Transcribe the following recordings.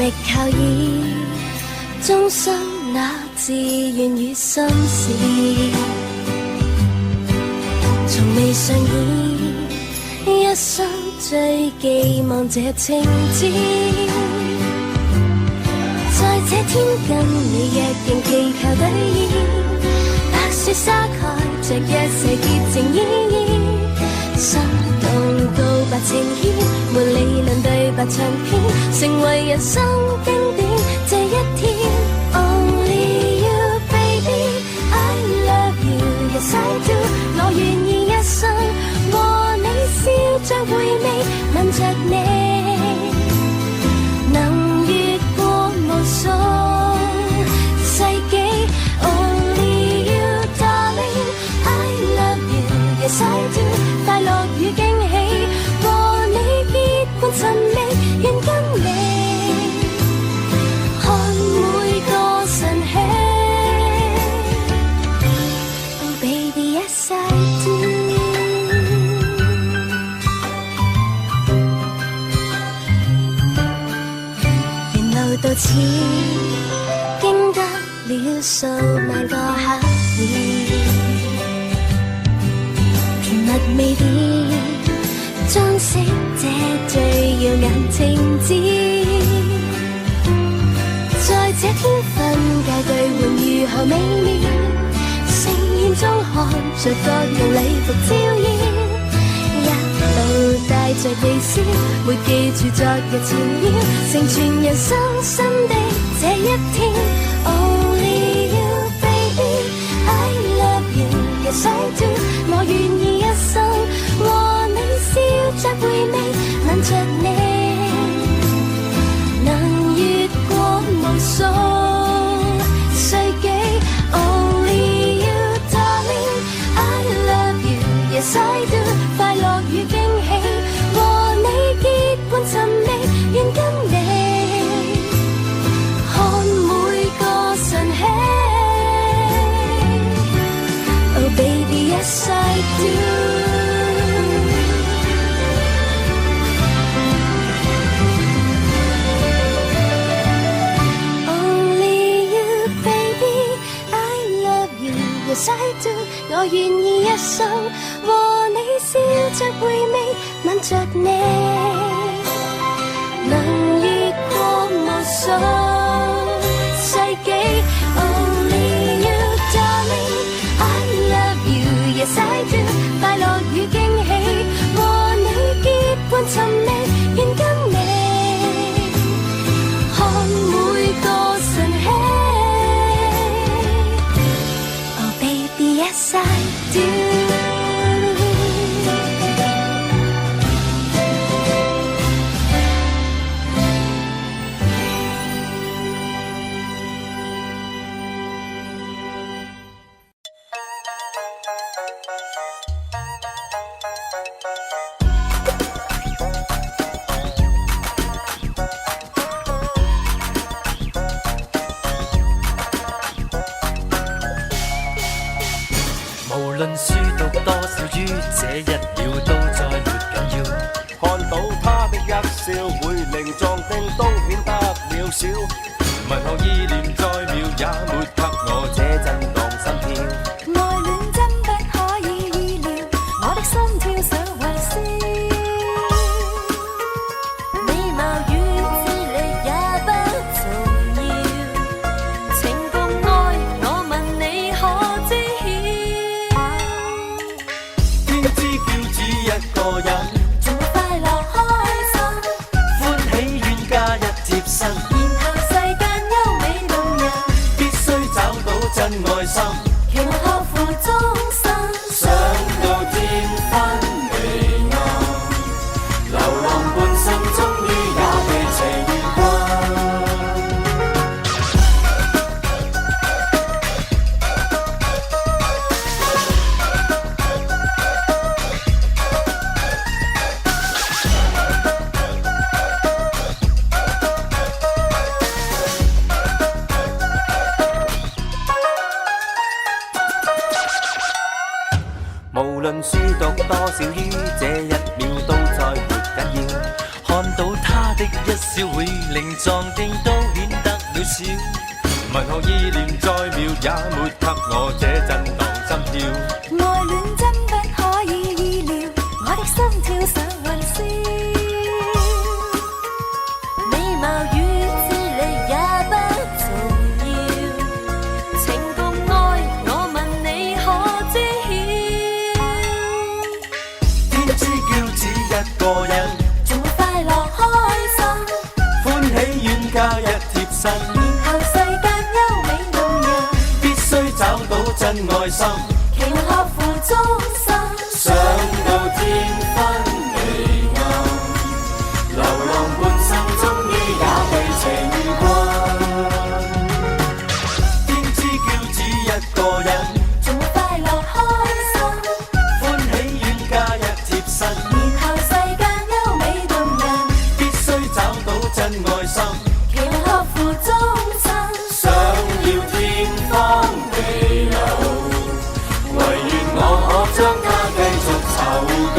力靠倚，終生那自願與心事，從未上演，一生最寄望這情節。在這天跟你若仍祈求兌現，白雪灑開着一切潔情意義，心動告白情牽，沒理論對白長篇，成為人生經典。這一天 Only you baby I love you yes I do， 我願意一生和你笑着回味，吻着你能越過無數世紀。 Only you darling I love you yes I do， 快樂與驚喜和你結伴尋覓，願跟你看每個晨曦。 Oh baby yes I do， 沿路到此經得了數萬個考驗，甜蜜味點裝飾這最耀眼情節。在這天分界兌換如何美妙，盛宴中看着各樣禮服照耀，一路帶着微笑，沒記住昨日纏繞，成全人生新的這一天。 Only you baby I love you yes I do， 我願意一生和你笑着回味，吻着你能越過無數世紀。 Only you darling I love you yes I do， 快樂與驚喜和你結伴尋覓，願跟你看每個晨曦。 Oh baby yes I do， yes I do， 我願意一生和你笑着回味，吻着你能越過無數世紀。 Only you darling I love you yes I do， 快樂與驚喜和你結伴尋覓，願跟你看每個晨曦。Yes I do， 無論書讀多少於這一秒都再沒緊要，看到他的一笑，會令壯丁都顯得渺小。文學意念再妙，也沒給我這震盪心跳。愛戀真不可以預料，我的心跳想微笑。美貌與智力也不重要，情共愛我問你可知曉？天之驕只一個人，盡快樂開心，歡喜願加一貼身，然後世間優美動人，必須找到真愛心，期望託付終身。想到天昏地暗，流浪半生終於也被邪緣困。無論書讀多少於這一秒都再沒緊要，看到他的一笑會令壯丁都顯得渺小。文學意念再妙，也沒給我這震盪心跳。愛戀真不可以意料，我的心跳上雲霄。美貌與智力也不重要，情共愛，我問你可知曉？天之驕只一個人，仲會快樂開心，歡喜冤家一貼身，然後世間優美動人，必須找到真愛心，期望合乎終身。上到天昏地暗，流浪半生終於也被情困。天之驕只一個人，仲會快樂開心，歡喜冤家一貼身，然後世間優美動人，必須找到真愛心，期望合乎終身。想要天荒地老，唯願我可將它繼續囚禁。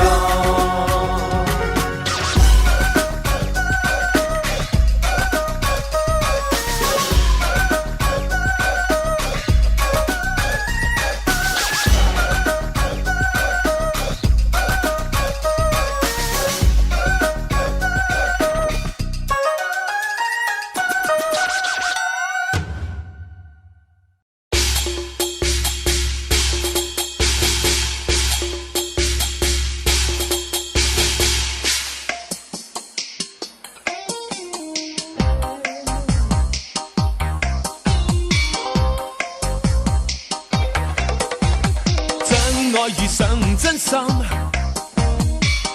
愛遇上真心，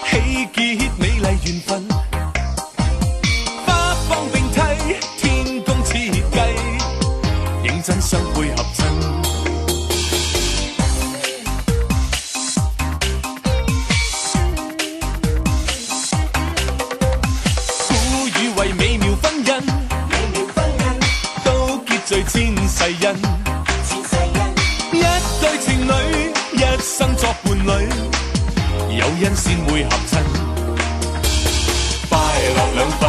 喜結美麗緣分，花芳並蒂，天公設計，認真相配合襯。古語為美妙婚姻，都結聚千世恩。一對情侶一生作伴侶，有恩先會合襯，快樂兩分，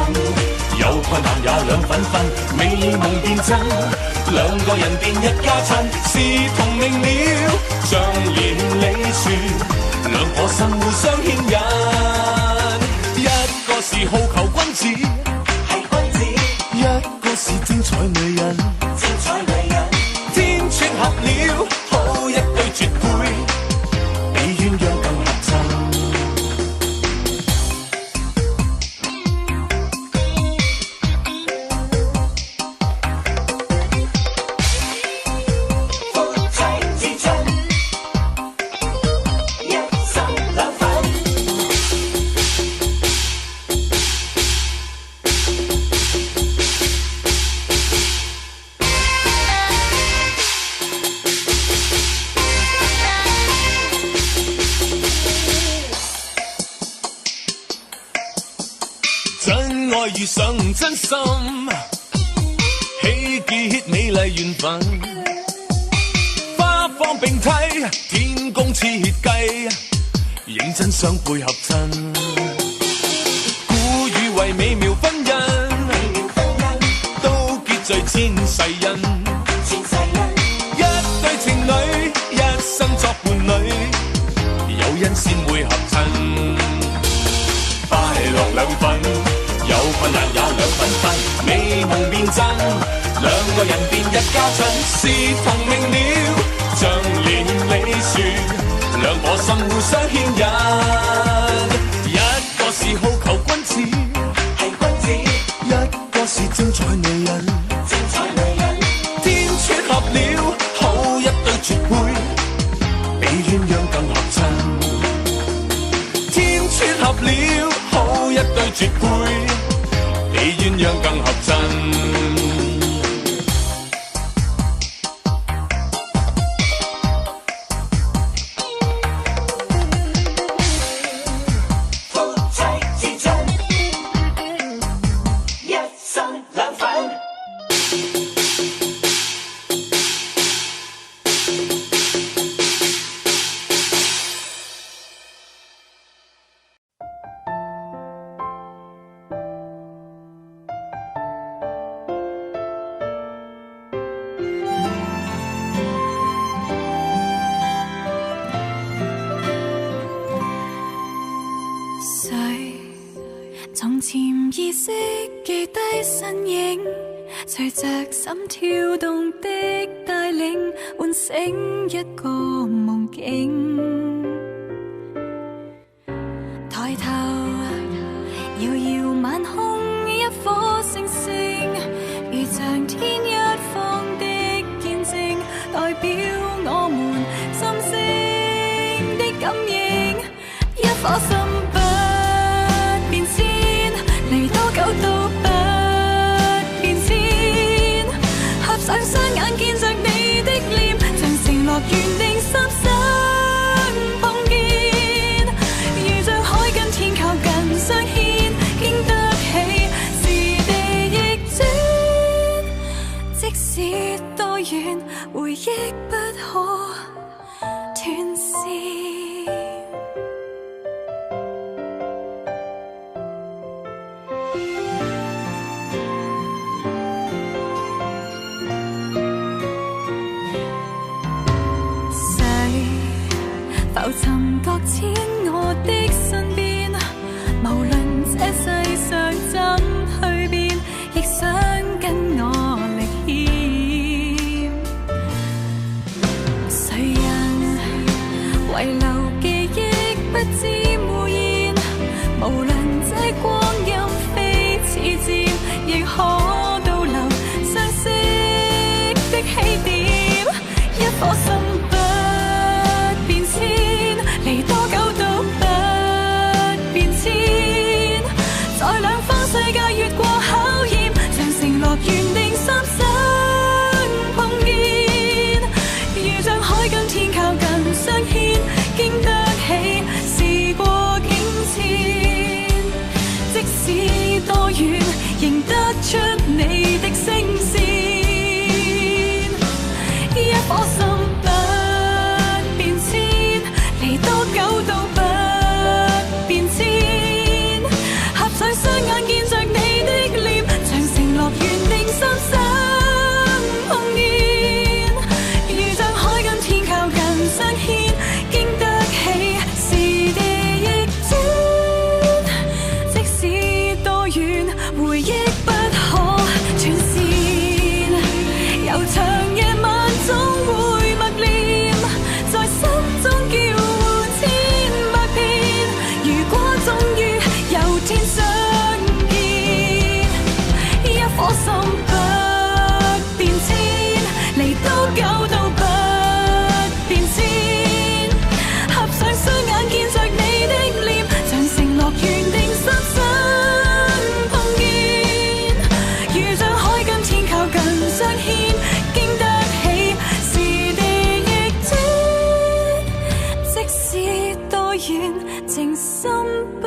有困難也兩分分，美夢變真，兩個人變一家親，是同命了，像連理樹，兩顆心互相牽引，一個是好球君子，一個是精彩女人，天撮合了，好一對絕配，比鴛鴦更合襯。夫妻之親，一生兩份。真愛遇上真心，喜結美麗緣分，花芳並蒂，天公設計，認真相配合襯。古語為美妙婚姻，都結聚千世恩。一對情侶一生作伴侶，有恩先會合襯，快樂兩分，有困難也兩分分，美夢變真，兩個人變一家親，是同命了，像連理樹，兩顆心互相牽引，一個是好球君子，一個是精彩女人，天撮合了，好一對絕配，比鴛鴦更合襯，天撮合了，好一對絕配，比鴛鴦更合襯。夫妻之親，一生兩份。着心跳動的帶領，喚醒一個夢境。抬頭遙遙晚空，一顆星星，如像天一方的見證，代表我們心聲的感應。一顆心不變遷，離多久都不變遷。合上雙眼見着你的臉，像承諾原定心相碰見。如像海跟天靠近相牽，經得起時地逆轉。即使多遠，回憶不可斷線。浮沉擱淺我的身邊，無論這世上怎去變，亦想跟我歷險。誰人遺留記憶不知污染，無論這光陰非似箭，亦可倒流相識的起點。一顆心不變遷，離多久都不變遷。在兩方世界越過考驗，像承諾原定心相碰見。如像海跟天靠近相牽，經得起時過境遷。即使多遠，認得出你的聲線。一顆心不變遷，離多久都不變遷。合上雙眼見着你的臉，像承諾原定心相碰見。如像海跟天靠近相牽，經得起時地逆轉。即使多遠，回憶不可斷線。悠長夜晚總會默念，在心中叫喚千百遍。如果終於有天相見，一顆心不變遷，離多久都不變遷。合上雙眼見着你的臉，像承諾原定心相碰見。如像海跟天靠近相牽，經得起時地逆轉。即使多遠，情深不可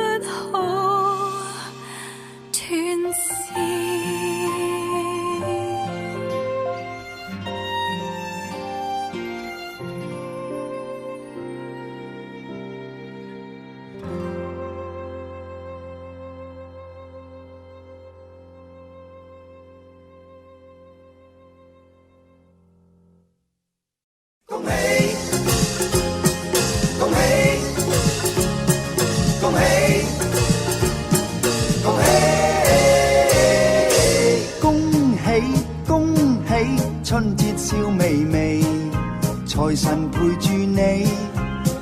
斷線。恭喜恭喜恭喜恭喜恭喜恭喜，春節笑微微，財神陪住你，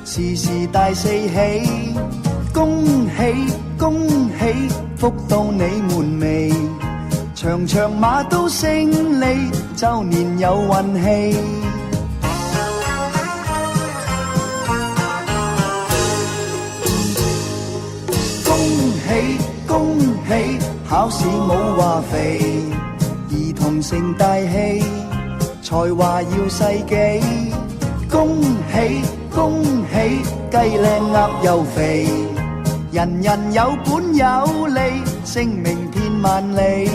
時時大四喜。恭喜恭喜，福到你門楣，場場馬都勝利，周年有運氣。恭喜，考試冇話肥，兒童成大器，才華耀世紀。恭喜恭喜，雞靚鴨又肥，人人有本有利，聲名遍萬里。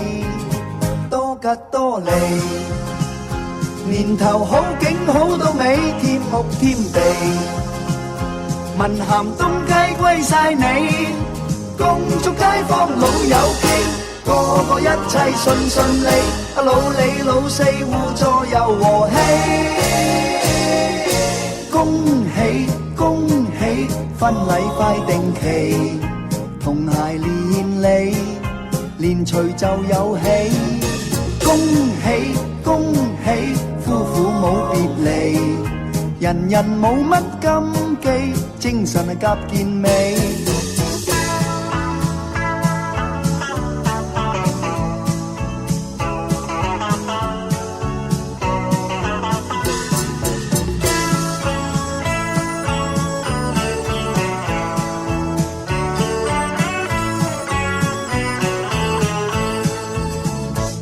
多吉多利，年頭好景好到尾，添屋添地，文咸東街歸晒你。恭祝街坊老友記，個個一切順順利，老李老四互助又和氣。恭喜恭喜，婚禮快定期，童鞋連理，連隨就有喜。恭恭喜恭喜，夫婦冇別離，人人冇乜禁忌，精神係夾健美。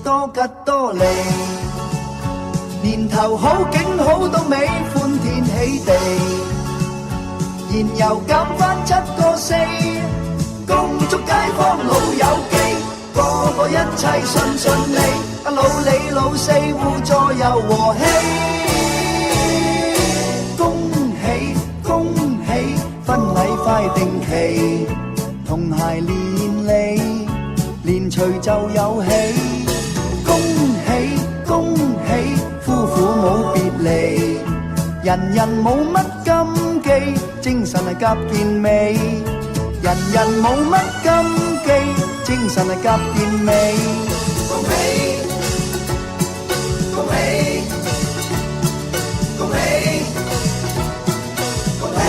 多吉多利，年頭好景好到尾，歡天喜地，燃油減返7個4，恭祝街坊老友記，個個一切順順利，老李老四互助又和氣。恭喜恭喜，婚禮快定期，童鞋連理，連隨就有喜。恭喜恭喜，夫婦冇別離，人人冇乜禁忌，精神係夾健美。人人冇乜禁忌，精神係夾健美。恭喜恭喜恭喜恭喜。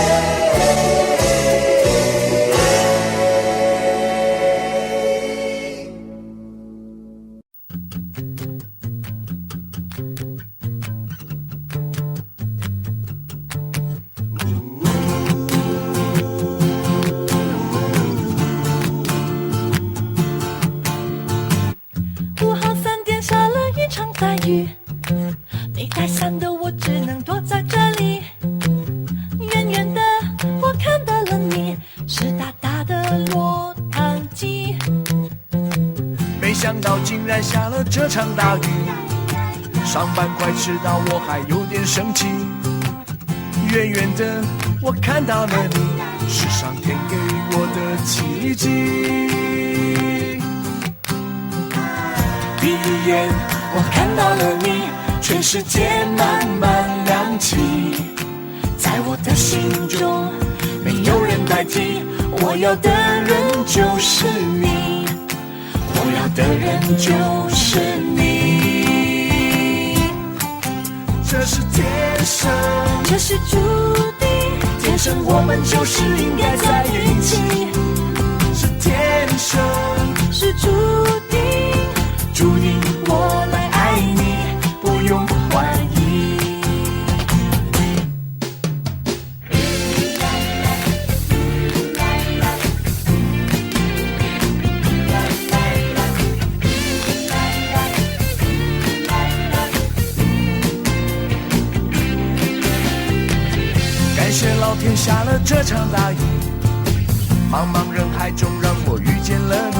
没带伞的我只能躲在这里，远远的我看到了你，是大大的落汤鸡。没想到竟然下了这场大雨，上班快迟到我还有点生气，远远的我看到了你，是上天给我的奇迹。第一眼我看到了你，全世界慢慢亮起，在我的心中没有人代替，我要的人就是你，我要的人就是你。这是天生，这是注定，天生我们就是应该在一起。是天生，是注定，注定我来爱你，不用怀疑。感谢老天下了这场大雨，茫茫人海中让我遇见了你。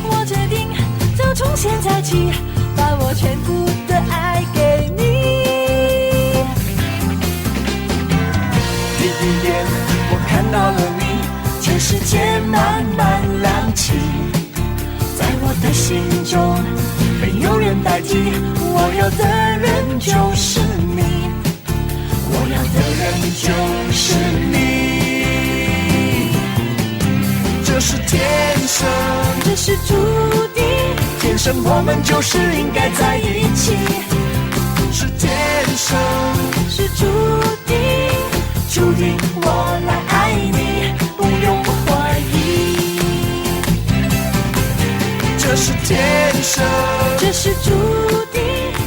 我决定就从现在起，把我全部的爱给你。第一眼我看到了你，全世界慢慢亮起，在我的心中没有人代替，我要的人就是你，我要的人就是你。这是天生，这是注定，天生我们就是应该在一起。是天生，是注定，注定我来爱你，不用怀疑。这是天生，这是注定，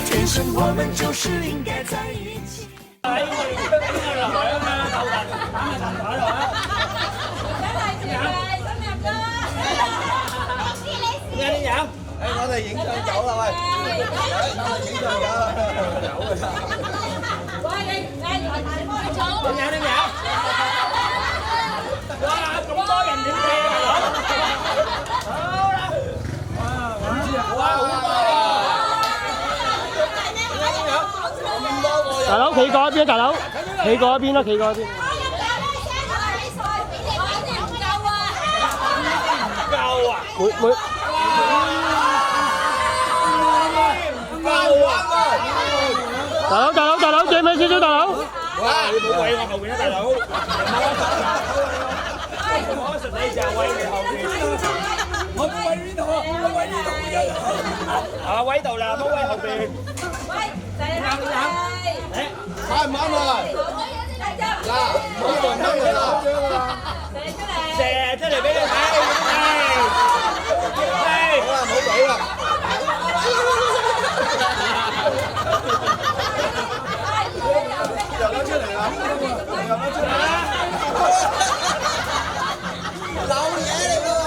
天生我们就是應該在一起。我哋影相走啦喂，影相走啦，喂你點樣？哇咁多人點啤啊？好啦，哇好多啊！大佬企過一邊，大佬企過一邊啦，企過一邊。夠啊！每大佬，借咩少少大佬？哇！你冇喂我後邊啊，大佬！我實你就係喂你後邊。呢度啊？喂呢度嘅啊，位度啦，唔好位後邊。喂，啱唔啱？啱唔啱啊？嗱，唔好亂推啦，射出嚟俾你睇，係，好啦，唔好舉啦。又出嚟啦！又出嚟啦！流嘢嚟㗎喎！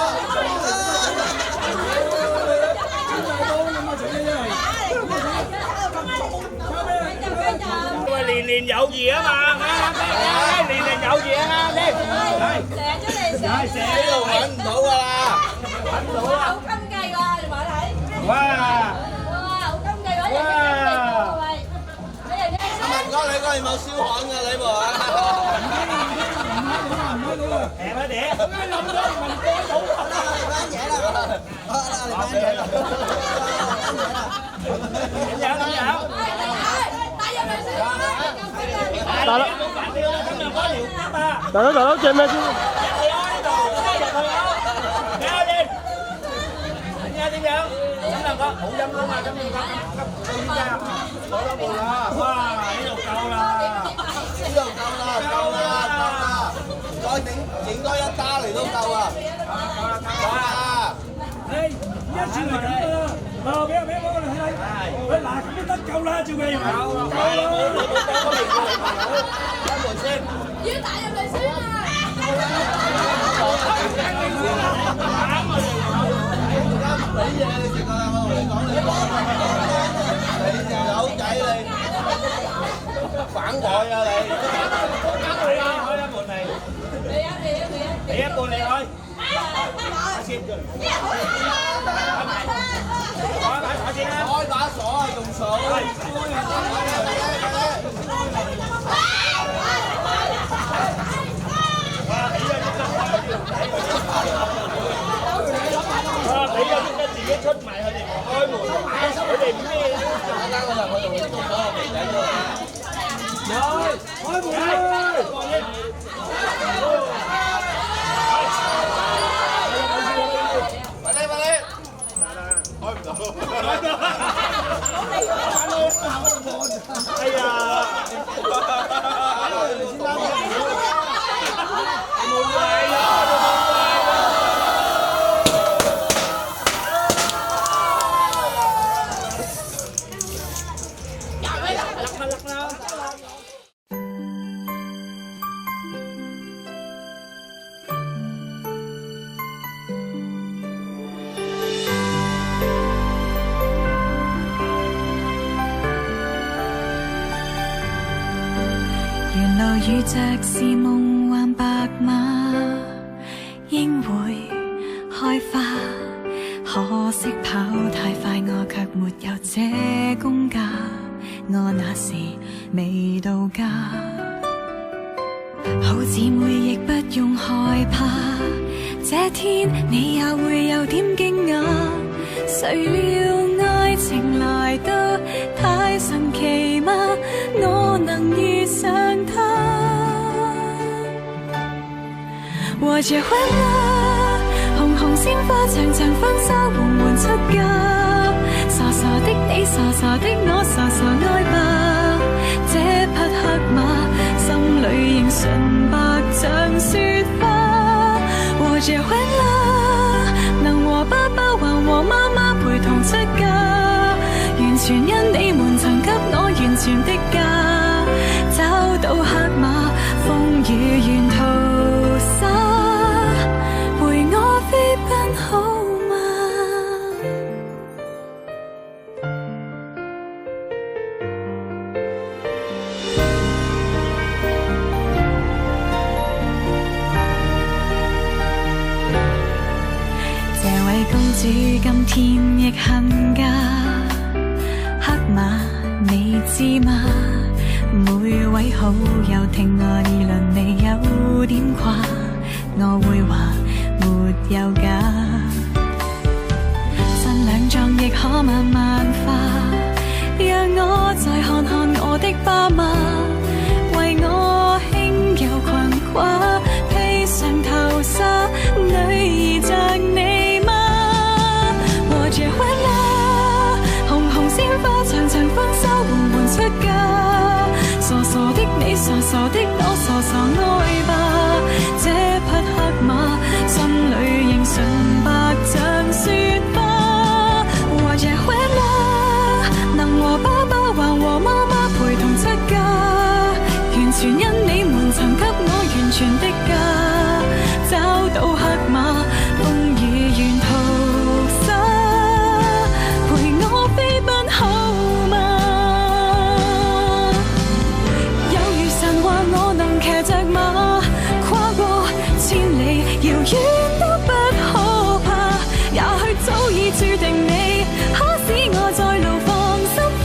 喂，年年有餘啊嘛！年年有餘啊！先，射出嚟，係射呢度揾唔到㗎啦，揾唔到啊！好金計喎，你話睇？哇！好金計喎！哇！唔該，你嗰有冇燒焊㗎你部啊？平啊啲，咁樣冧咗唔係過到啊！嚟翻嘢啦，嚟翻嘢啦，點樣？帶入嚟先啦！大佬，大佬借咩先？點樣？咁兩個好陰功啊！咁你講攞咗部啦！哇！呢度夠啦！呢度夠啦！再整多一打嚟都夠啊！夠啦！誒，一轉嚟咁啊！嗱，俾我嚟睇。喂，嗱，咁都得夠啦，照計。夠啦！開門先。要帶入嚟先啊！俾嘢你食㗎啦！我同你講，你條友仔你反台啊你！開一門嚟，你一半你開，先開把鎖啊，用鎖。你又應該自己出埋佢哋開門，佢哋唔咩？啱啱我同佢做嗰個肥仔喎。開門快啲！開唔到。哎呀！冇計啊！遇着是夢幻白馬，應會開花。可惜跑太快，我卻沒有這功架。我那時未到家，好姊妹亦不用害怕。這天你也會有點驚訝，誰料愛情來得太神奇嗎？我能遇上他。和結婚啦，紅紅鮮花長長婚紗緩緩出嫁，傻傻的你，傻傻的我，傻傻愛吧。這匹黑馬心裏仍純白像雪花。和結婚啦，能和爸爸還和媽媽陪同出嫁，完全因你們曾給我完全的家。找到黑馬，風雨沿途灑。好嗎？這位公主今天亦恨嫁，黑馬你知嗎？每位好友聽我議論你有點誇，我會話沒有假，新娘妝亦可慢慢化，讓我再看看我的爸媽，為我輕柔裙褂披上頭紗，女兒像你嗎？你傻傻的，我傻傻愛吧。這匹黑馬，心裏仍純白像雪花。我也會啦，能和爸爸還和媽媽陪同出嫁，完全因你們曾給我完全的家。找到黑馬，風雨沿途灑，陪我飛奔好嗎？有如神話，我能騎着馬，跨過千里遙遠都不可怕。也許早已注定你，可使我在路放心花。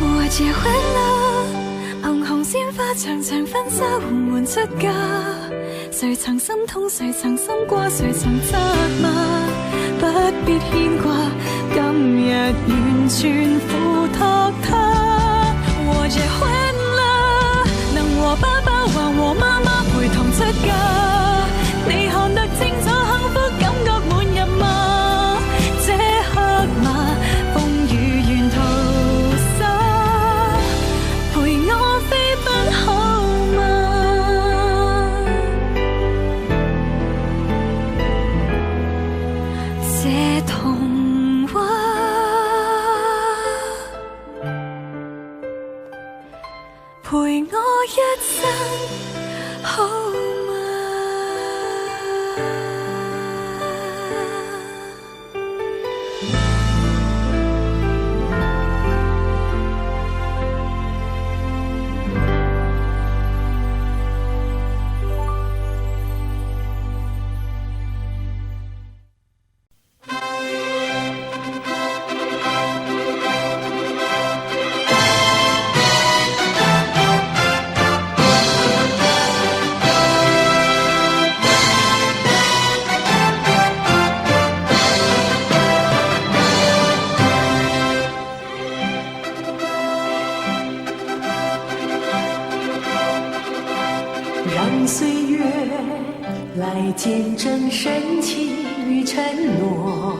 我結婚了，紅紅鮮花長長婚紗緩緩出嫁。誰曾心痛，誰曾心掛，誰曾責罵，不必牽掛，今日完全付託他。我結婚了，能和爸爸還和媽媽陪同出嫁。你看得清楚，幸福感覺滿入嗎？這黑馬，風雨沿途灑，陪我飛奔好嗎？這童話陪我一生好嗎？让岁月来见证深情与承诺。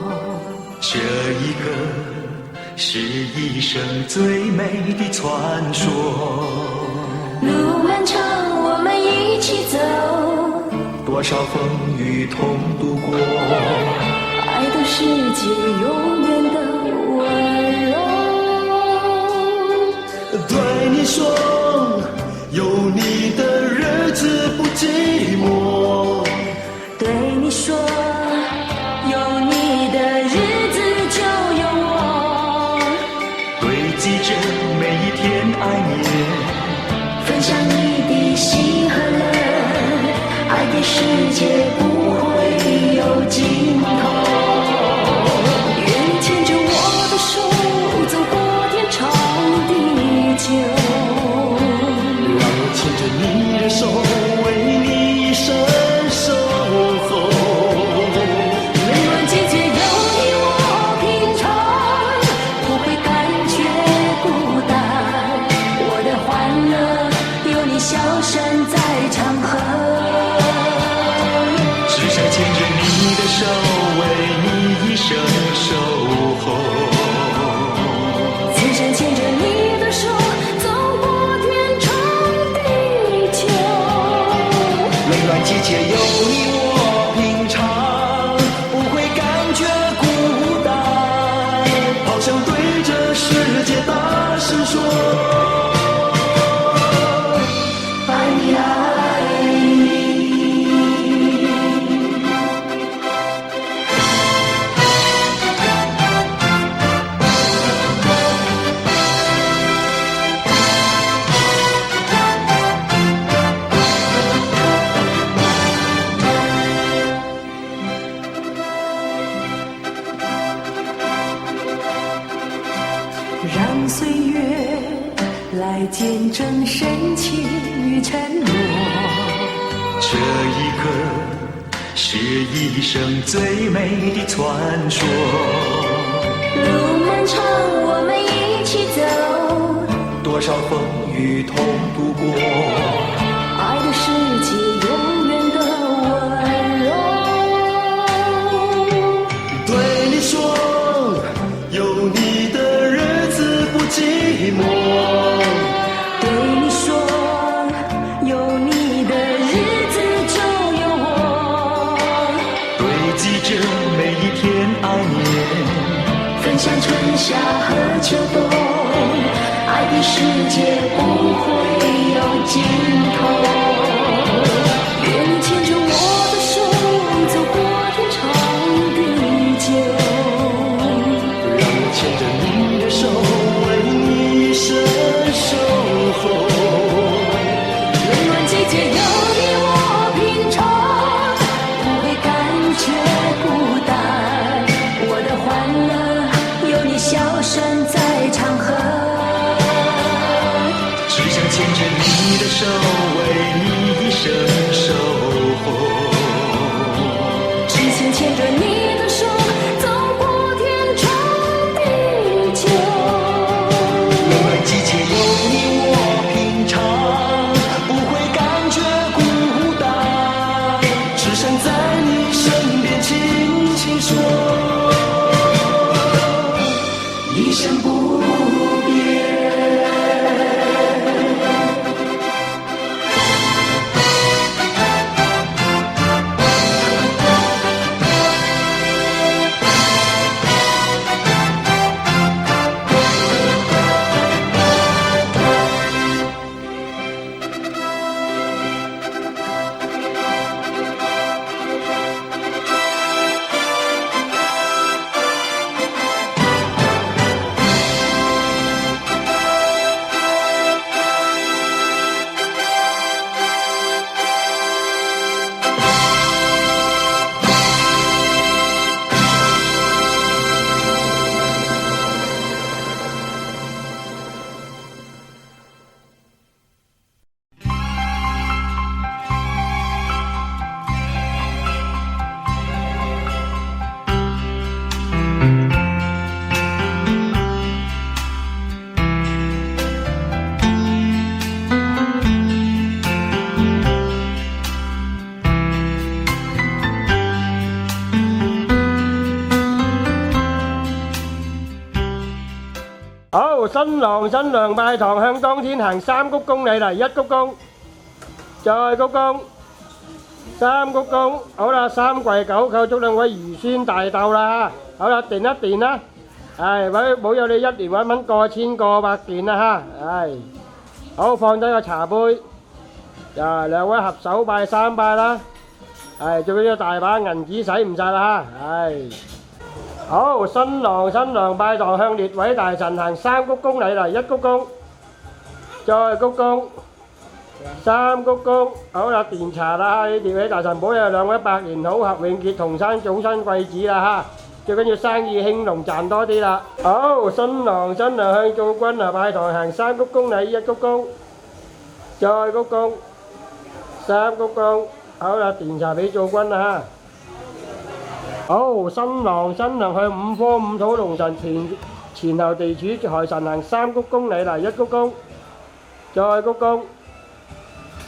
这一刻是一生最美的传说。路漫长，我们一起走，多少风雨同度过，爱的世界永远的温柔。对你说，有你的日子不寂寞。对你说，有你的日子就有我。堆积着每一天爱念，分享你的喜和乐，爱的世界不会有尽头。愿你牵着我的手，走过天长地久。让我牵着你的手，为你一生守候。冷暖季节有你我品尝，不会感觉孤单。我的欢乐有你笑声在长河。只想牵着你的手，为你一生守候。只想牵着你的手，走过天长地久。冷暖季节有你我品尝，不会感觉孤单。好想对着世界大声说，爱你爱你。让岁月来见证深情与承诺。这一刻是一生最美的传说。路漫长，我们一起走，多少风雨同度过，爱的世界永远的温柔。对你说，有你的日子不寂寞。对你说，有你的日子就有我，堆积着每一天爱念，分享春夏和秋冬，爱的世界不会有尽头。愿你牵着我的手，走过天长地久。让我牵着你的手，为你一生守候。冷暖季节有你我品尝，不会感觉孤单。我的欢乐有你笑声在长河。只想牵着你的手，为你一生守候。只想牵着你的手，走过天长地久。冷暖季节有你我品尝，不会感觉孤单。只想在你身边轻轻说，一生不变。好，新郎新娘拜堂向當天行三鞠躬禮嚟，一鞠躬，再鞠躬，三鞠躬，好啦，三跪九叩，祝兩位兒孫大鬥啦嚇，好啦，掂一掂啦，係，冇有你一年揾蚊過千過百件啦嚇，係，好，放低個茶杯，就兩位合手拜三拜啦，係，最緊要大把銀紙使唔晒啦嚇，係。好，新郎新娘拜堂向列位大臣行三鞠躬禮嚟，一鞠躬，再鞠躬，三鞠躬，好啦，奠茶啦，呢列位大臣保佑兩位百年好合，永結同生，早生貴子啦嚇，最緊要生意興隆，賺多啲啦。好，新郎新娘向灶君啊拜堂行三鞠躬禮，一鞠躬，再鞠躬，三鞠躬，好啦，奠茶俾灶君啦嚇。好，新郎新娘向五科五土龍神前後地主財神行三鞠躬禮嚟，一鞠躬，再鞠躬，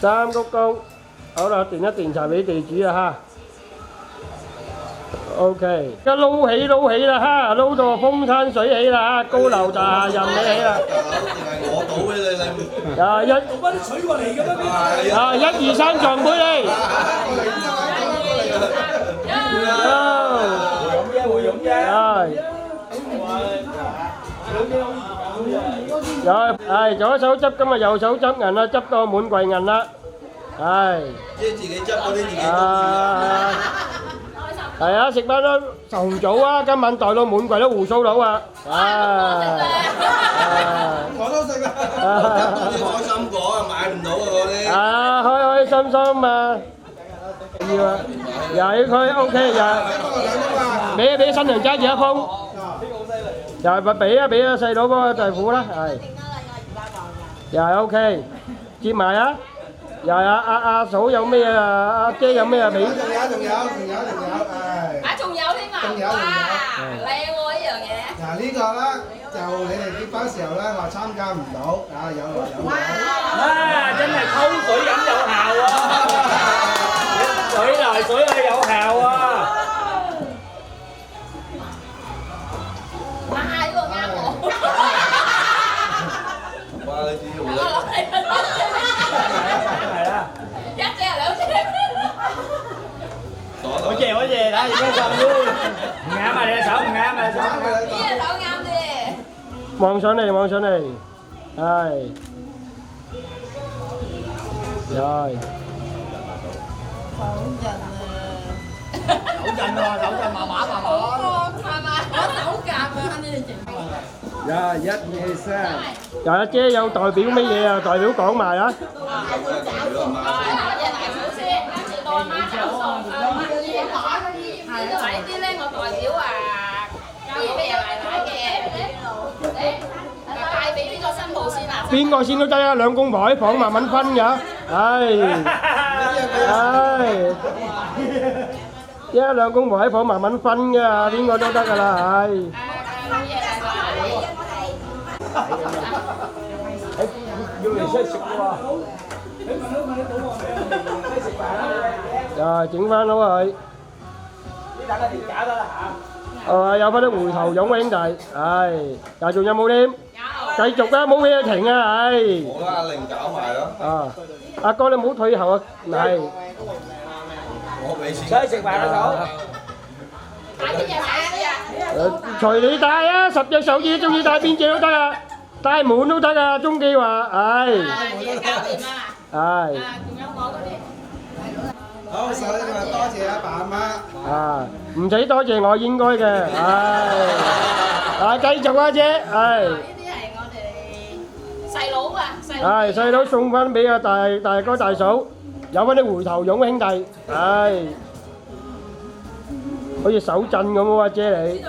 三鞠躬，好啦，奠一奠茶俾地主啊嚇。OK，而家撈起啦嚇，撈到風生水起啦嚇，高樓大廈任你起啦。我倒俾你，啊一，攞翻啲水過嚟嘅咩？啊一二三撞杯你。會飲啫。係左手執今日右手執銀啦，執到滿櫃銀啦，係。即係自己執嗰啲自己。係啊，食翻啦紅棗啊，今晚袋到滿櫃都胡鬚佬啊！我都食啊！啲開心果啊，買唔到啊嗰啲。啊，開心心啊！要啊，又佢 OK 又，俾新娘揸住一封，又係俾啊細佬幫佢大夫啦，係，又係 OK，接埋啊，又係阿嫂有咩啊，阿姐有咩啊俾？仲有，仲有添啊！哇，靚喎呢樣嘢。嗱呢個咧就你哋結婚時候咧話參加唔到，啊有來有往。啊，真係溝水飲有效啊！水來水去有效啊！哇！呢個啱我。你自己用啦。係啦。一隻兩隻。好謝好謝，睇下點樣撳先。唔啱啊！你隻手唔啱啊！手。呢隻手啱啲。望上嚟，望上嚟，係，係。手震喎，手震麻麻。係咪？我手夾啊！呢隻整。呀，一二三。有阿姐有代表乜嘢啊？代表講埋啊！邊個先都得啊！兩公婆喺房慢慢分㗎，一兩公婆喺房慢慢分㗎，邊個都得㗎啦，要嚟出食喎。又整翻好佢。呢等下條假得啦嚇。有翻啲回頭湧喎兄弟，又仲有冇添？繼續啊，冇嘢停啊，冇啦，阿玲搞埋咯。阿哥你唔好退後啊，係。我俾錢。出去食飯啦，隨你帶啊，10隻手指中意帶邊隻都得啊，帶滿都得啊，鍾記話，好，手呢個多謝阿爸阿媽。唔使多謝我應該嘅，繼續啊姐，細佬啊，細佬送翻俾阿大哥大嫂，有翻啲回頭湧兄弟，好似手震咁喎，阿姐你，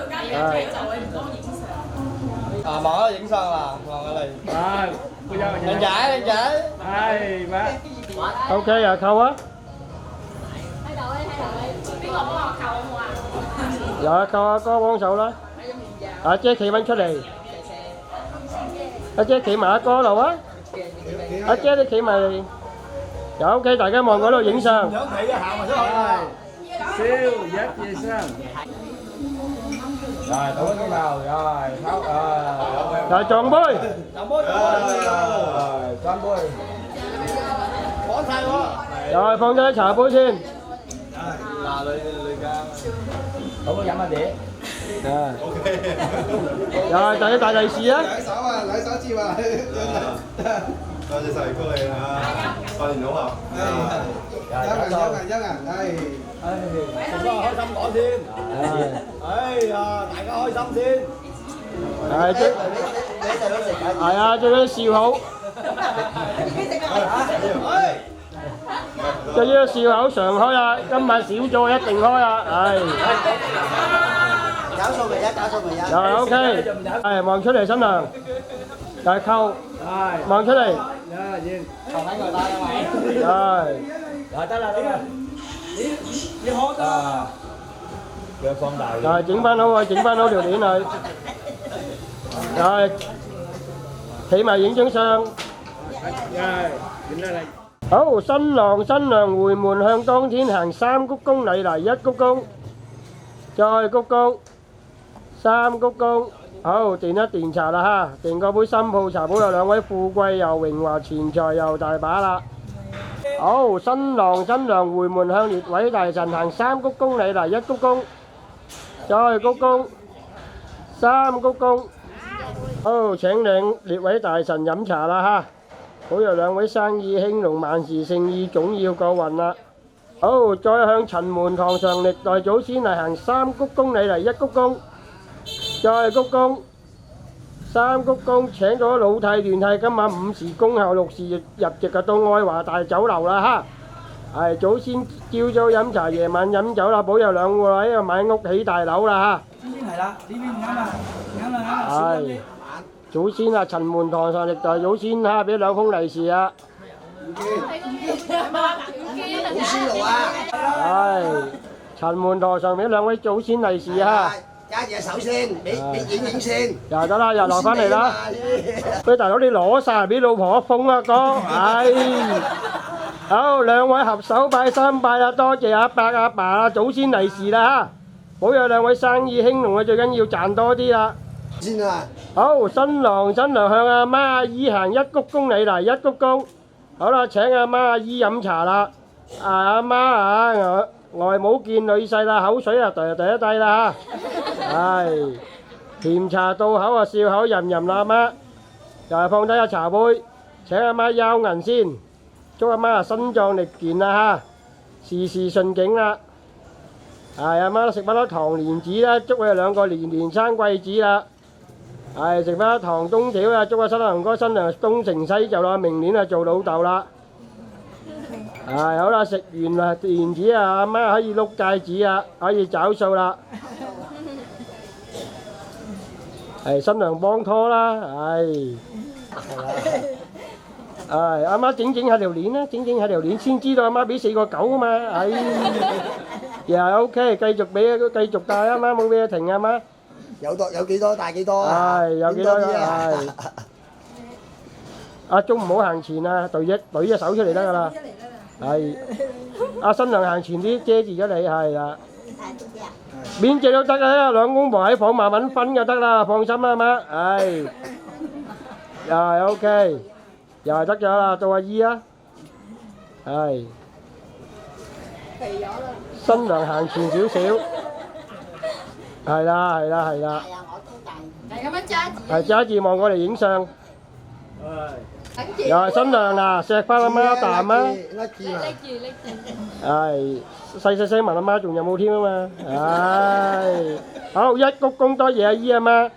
麻影相啦，望下你。靚仔，靚仔。係咩 ？OK 啊，扣啊！邊個幫我扣好冇啊？有啊，扣阿哥幫手啦。阿姐企翻出嚟，阿姐企埋阿哥度啊！阿姐你企埋嚟，有 OK，大家望嗰度影相。想睇啊，行埋出去。笑，一二三。rồi tối cái nào rồi tháo rồi tròn bơi tròn bơi rồi放低茶杯先嗱你㗎好唔好飲下啲rồi大家大利是啊兩手接啊多謝晒恭喜啊拜年好啊有人咁多開心講先哎呀大家開心先係最係啊最緊笑好最緊笑口常開啊今晚少咗一定開啊係搞數未啊搞數未啊又 OK 係望出嚟新娘大扣望出嚟求喺外帶啊咪係得啦你開啊腳放大又整翻好啊整翻好條鏈佢又企埋影張相好新郎新娘回門向當天行三鞠躬禮嚟一鞠躬再鞠躬三鞠躬好墊一墊茶啦嚇墊個杯新抱茶寶有兩位富貴又榮華錢財又大把啦好新郎新娘回門向列位大臣行三鞠躬禮嚟一鞠躬再鞠躬三鞠躬好請領列位大臣飲茶啦嚇保佑兩位生意興隆萬事勝意總要過運啦好再向陳門堂上歷代祖先嚟行三鞠躬禮嚟一鞠躬再鞠躬三鞠躬請咗老替亂替今晚5時恭候6時入席嘅到愛華大酒樓啦嚇係祖先朝早飲茶夜晚飲酒啦保佑兩位買屋起大樓啦嚇呢邊係啦呢邊唔啱啊啱啦係祖先啊陳門堂上歷代祖先嚇俾兩封利是啊好舒服啊係陳門堂上俾兩位祖先利是啊揸住手先俾影先又得啦又落翻嚟啦喂大佬你攞晒俾老婆一封啊哥唉好兩位合手拜三拜啦多謝阿伯阿爸祖先利是啦嚇保佑兩位生意興隆啊最緊要賺多啲啦先啊！好，新郎新娘向阿媽阿姨行一鞠躬禮嚟，一鞠躬。好啦，請阿媽阿姨飲茶啦。阿媽啊，外母見女婿啦，口水啊第一滴啦嚇。係甜茶到口啊，笑口吟吟啦，阿媽。又係放低個茶杯，請阿媽休銀先，祝阿媽啊身壯力健啦嚇，事事順境啦。係阿媽食翻粒糖蓮子啦，祝佢哋兩個年年生貴子啦。係食翻糖冬條啊！祝個新郎哥新娘東成西就啦，明年啊做老豆啦。係好啦，食完啦蓮子啊，阿媽可以碌戒指啊，可以找數啦。係新娘幫拖啦，係。係阿媽整下條鏈啦，整下條鏈先知道阿媽俾4個9啊嘛，係。又 OK， 繼續帶阿媽冇咩停阿媽。有幾多大幾多啊？係有幾多係。阿鐘唔好行前啊，舉隻手出嚟得㗎啦。係。阿新娘行前啲，遮住咗你係啦。邊隻都得啊，兩公婆喺房慢慢分就得啦，放心啦媽。係。又係 OK，又係得咗啦，到阿姨啊。係。新娘行前少少。係啦。係啊，我都大。係咁樣揸住。係揸住望過嚟影相。又係新娘啊，錫翻阿媽一啖啊！拎住。係細聲問阿媽仲有冇添啊嘛！係好一鞠躬多謝阿姨阿媽。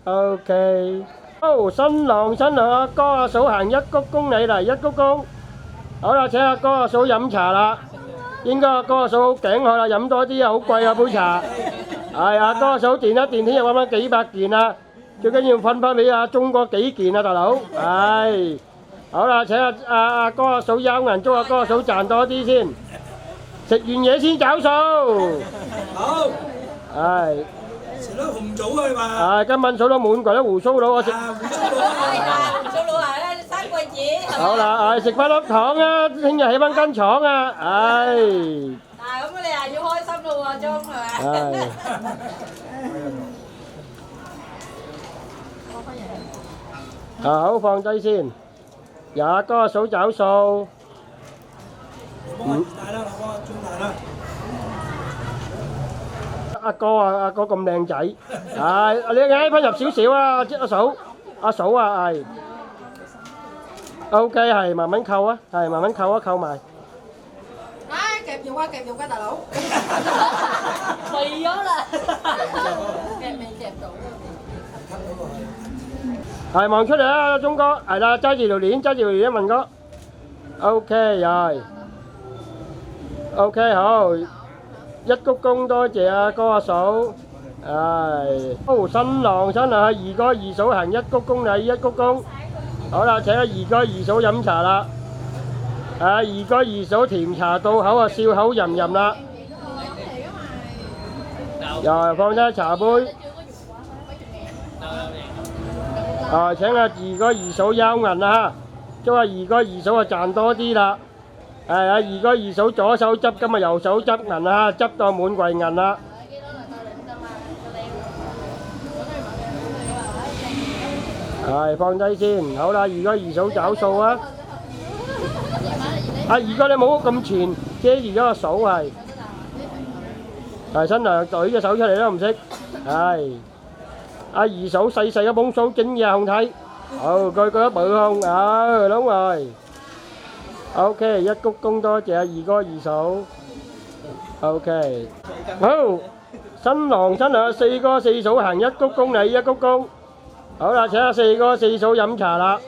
OK， 好新郎新娘阿哥阿嫂行一鞠躬禮嚟，一鞠躬。好啦，請阿哥阿嫂飲茶啦。應該阿哥阿嫂頸渴啦，飲多啲啊，好貴啊杯茶。係阿哥阿嫂墊一墊，聽日揾翻幾百件啊！最緊要分翻俾阿鐘哥幾件啊，大佬。係好啦，請阿哥阿嫂休銀，祝阿哥阿嫂賺多啲先。食完嘢先找數。好。係。食咗紅棗啊嘛。係今晚數到滿櫃都胡鬚佬，我食。胡鬚佬啊，生貴子。好啦，係食翻粒糖啊，聽日起翻間廠啊，唉。嗱，咁你又要開心咯喎，鐘係咪？好放低先，由阿哥阿嫂找數。大啦，我幫中大啦。阿哥咁靚仔，係你嗌翻入少少啊，阿嫂啊，係。OK， 係慢慢扣啊，係慢慢扣啊，扣埋。夾肉啊，大佬。肥咗啦。夾未夾到。係望出嚟啊，鐘哥，係啦，揸住條鏈，文哥。OK， 係。OK， 好，一鞠躬多謝阿哥阿嫂。係。好，新郎新娘二哥二嫂行一鞠躬禮，一鞠躬。好啦，請阿二哥二嫂飲茶啦。二哥二嫂甜茶到口啊，笑口吟吟啦。又係放低茶杯。請阿二哥二嫂休銀啦，祝阿二哥二嫂啊賺多啲啦。阿二哥二嫂左手執，今日右手執銀啦，執到滿櫃銀啦。係放低先，好啦，二哥二嫂找數啊。阿二哥你冇咁前，遮住咗個嫂係。係新娘舉隻手出嚟都唔識，係。阿二嫂細細一捧數整嘢紅睇，好佢一bự không，đúng rồi。OK， 一鞠躬多謝阿二哥二嫂。OK， 好，新郎新娘四哥四嫂行一鞠躬禮，一鞠躬。好啦，請阿四哥四嫂飲茶啦。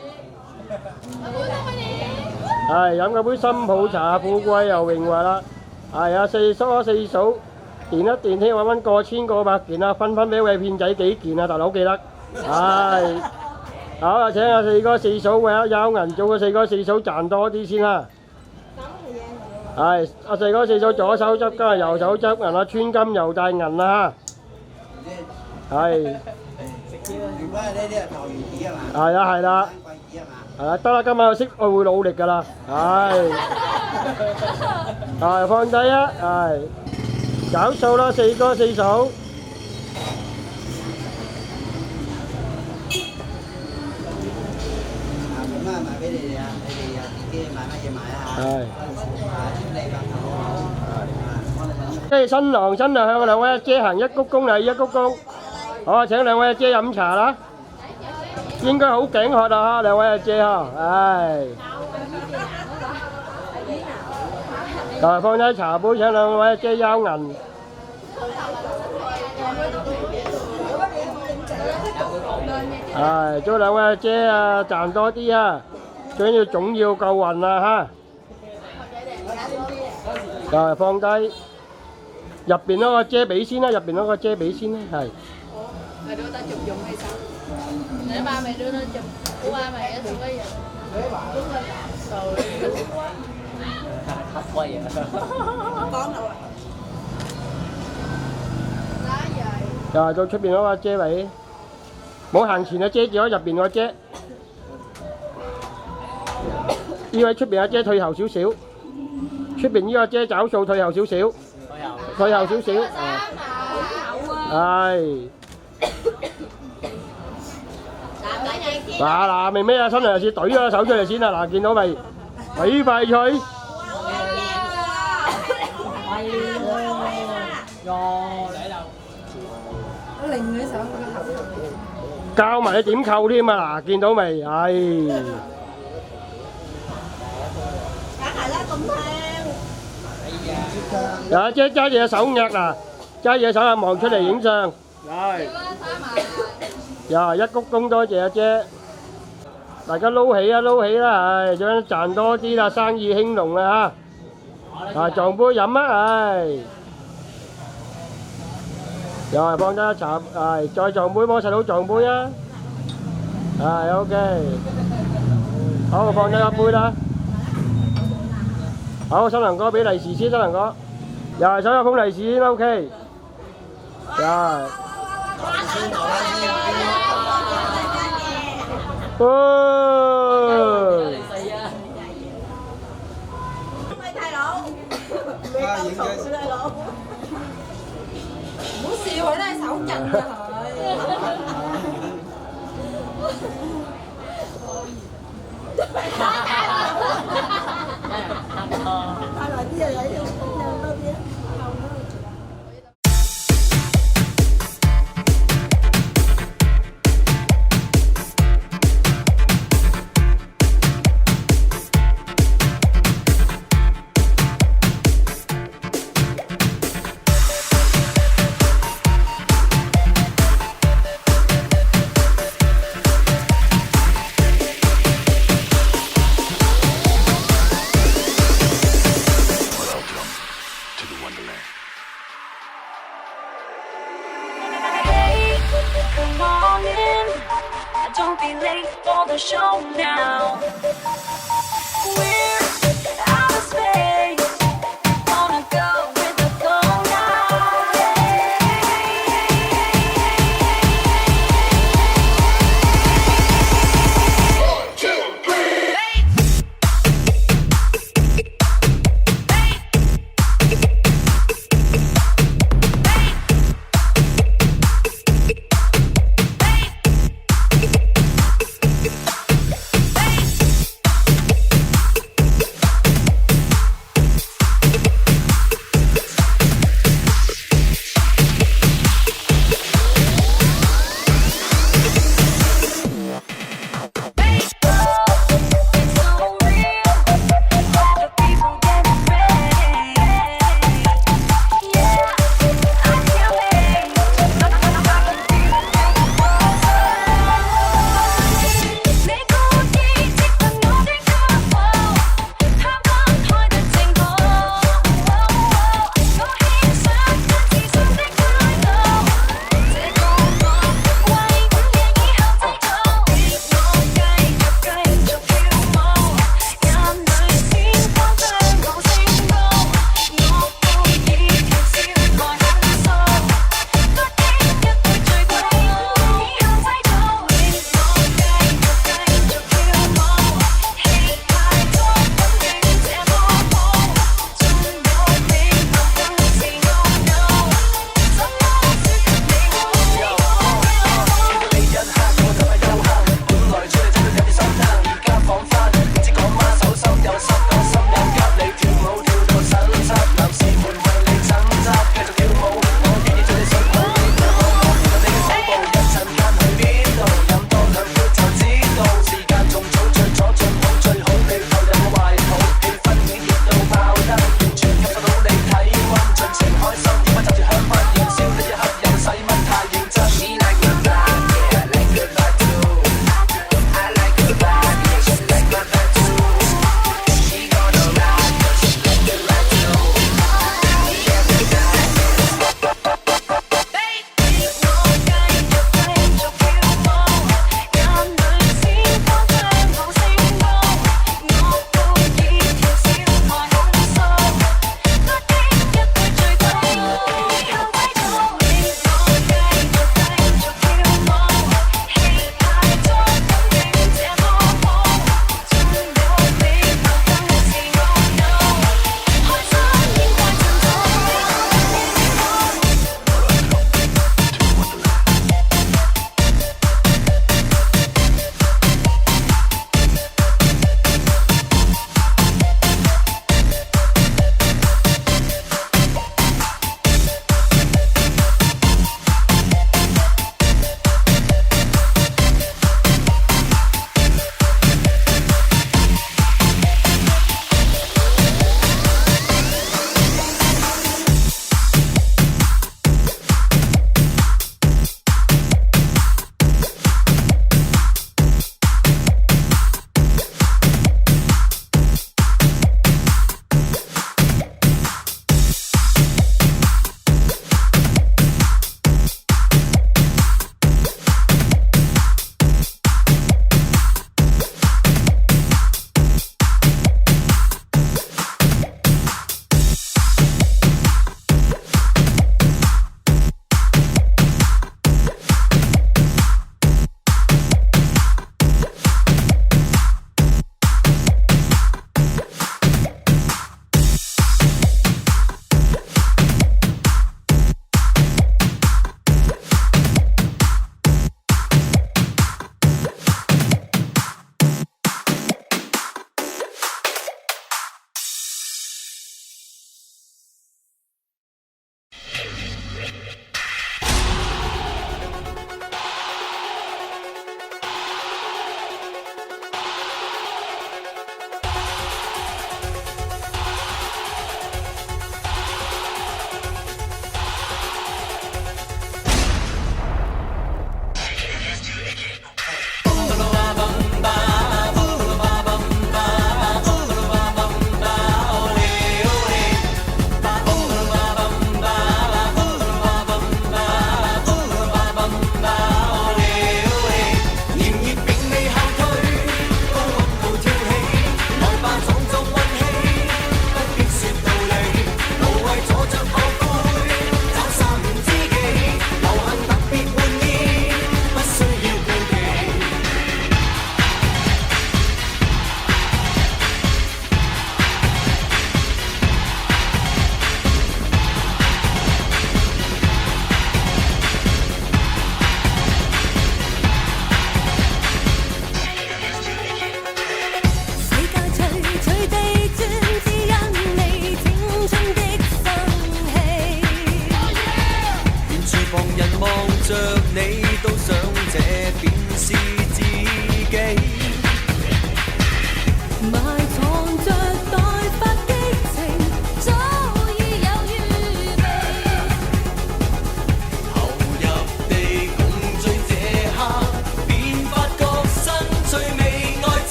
係飲嗰杯新抱茶，富貴又榮華啦。係阿四叔四嫂墊一墊，聽日揾翻過千過百件啊，分俾位騙仔幾件啊，大佬記得。係好啦，請阿四哥四嫂為阿休銀，做個四哥四嫂賺多啲先啦。係阿四哥四嫂左手執金，右手執銀啊，穿金又帶銀啦。係。如果係呢啲係頭魚子啊嘛？係啦係啦。係啦，得啦，今晚我識我會努力㗎啦。係。係放低啊！係。找數啦，四哥四嫂。啊，賣俾你哋啊，你哋啊自己買乜嘢買啊嚇。係。你白頭好。即係新郎新娘向兩位阿姐行一鞠躬禮，一鞠躬。好啊，請兩位阿姐飲茶啦。應該好頸渴啊，兩位阿姐呵，唉。就放低茶杯，請兩位阿姐邀銀。係，祝兩位阿姐啊賺多啲啊！最緊要總要夠運啊嚇！就係放低入邊嗰個遮比先啦，入邊嗰個遮比先啦，係。Mày đưa tao chụp dùng hay sao? Để ba mày đưa tao chụp của ba mày á, tụi bây giờ. Rồi, đúng quá. Hấp quay vậy. Con đâu rồi? Lá dài. Rồi,到出邊嗰個遮位，冇行前嘅遮住咗入邊個遮。呢位出邊嘅遮退後少少，出邊呢個遮找數退後少少，退後少少。係。嗱，明咩啊？新娘子懟咗個手出嚟先啊！嗱，見到未？鬼快脆！教埋你點扣添啊！嗱，見到未？唉。有阿姐揸住隻手握嗱，揸住隻手啊，望出嚟影相。係。呀，一鞠躬多謝阿姐。大家撈起啊，撈起啦，唉，想賺多啲啦，生意興隆啦嚇！啊，撞杯飲啊，唉！又係放低一茶，係再撞杯，幫細佬撞杯啊！係 OK， 好放低一杯啦。好，新郎哥俾利是先，新郎哥，又係手有封利是先 OK， 又係。唔好笑佢都係手震㗎太耐啲啊，有多啲啊。Don't be late for the show now. We're out of space. Wanna go with the flow now. One, two, three. Hey.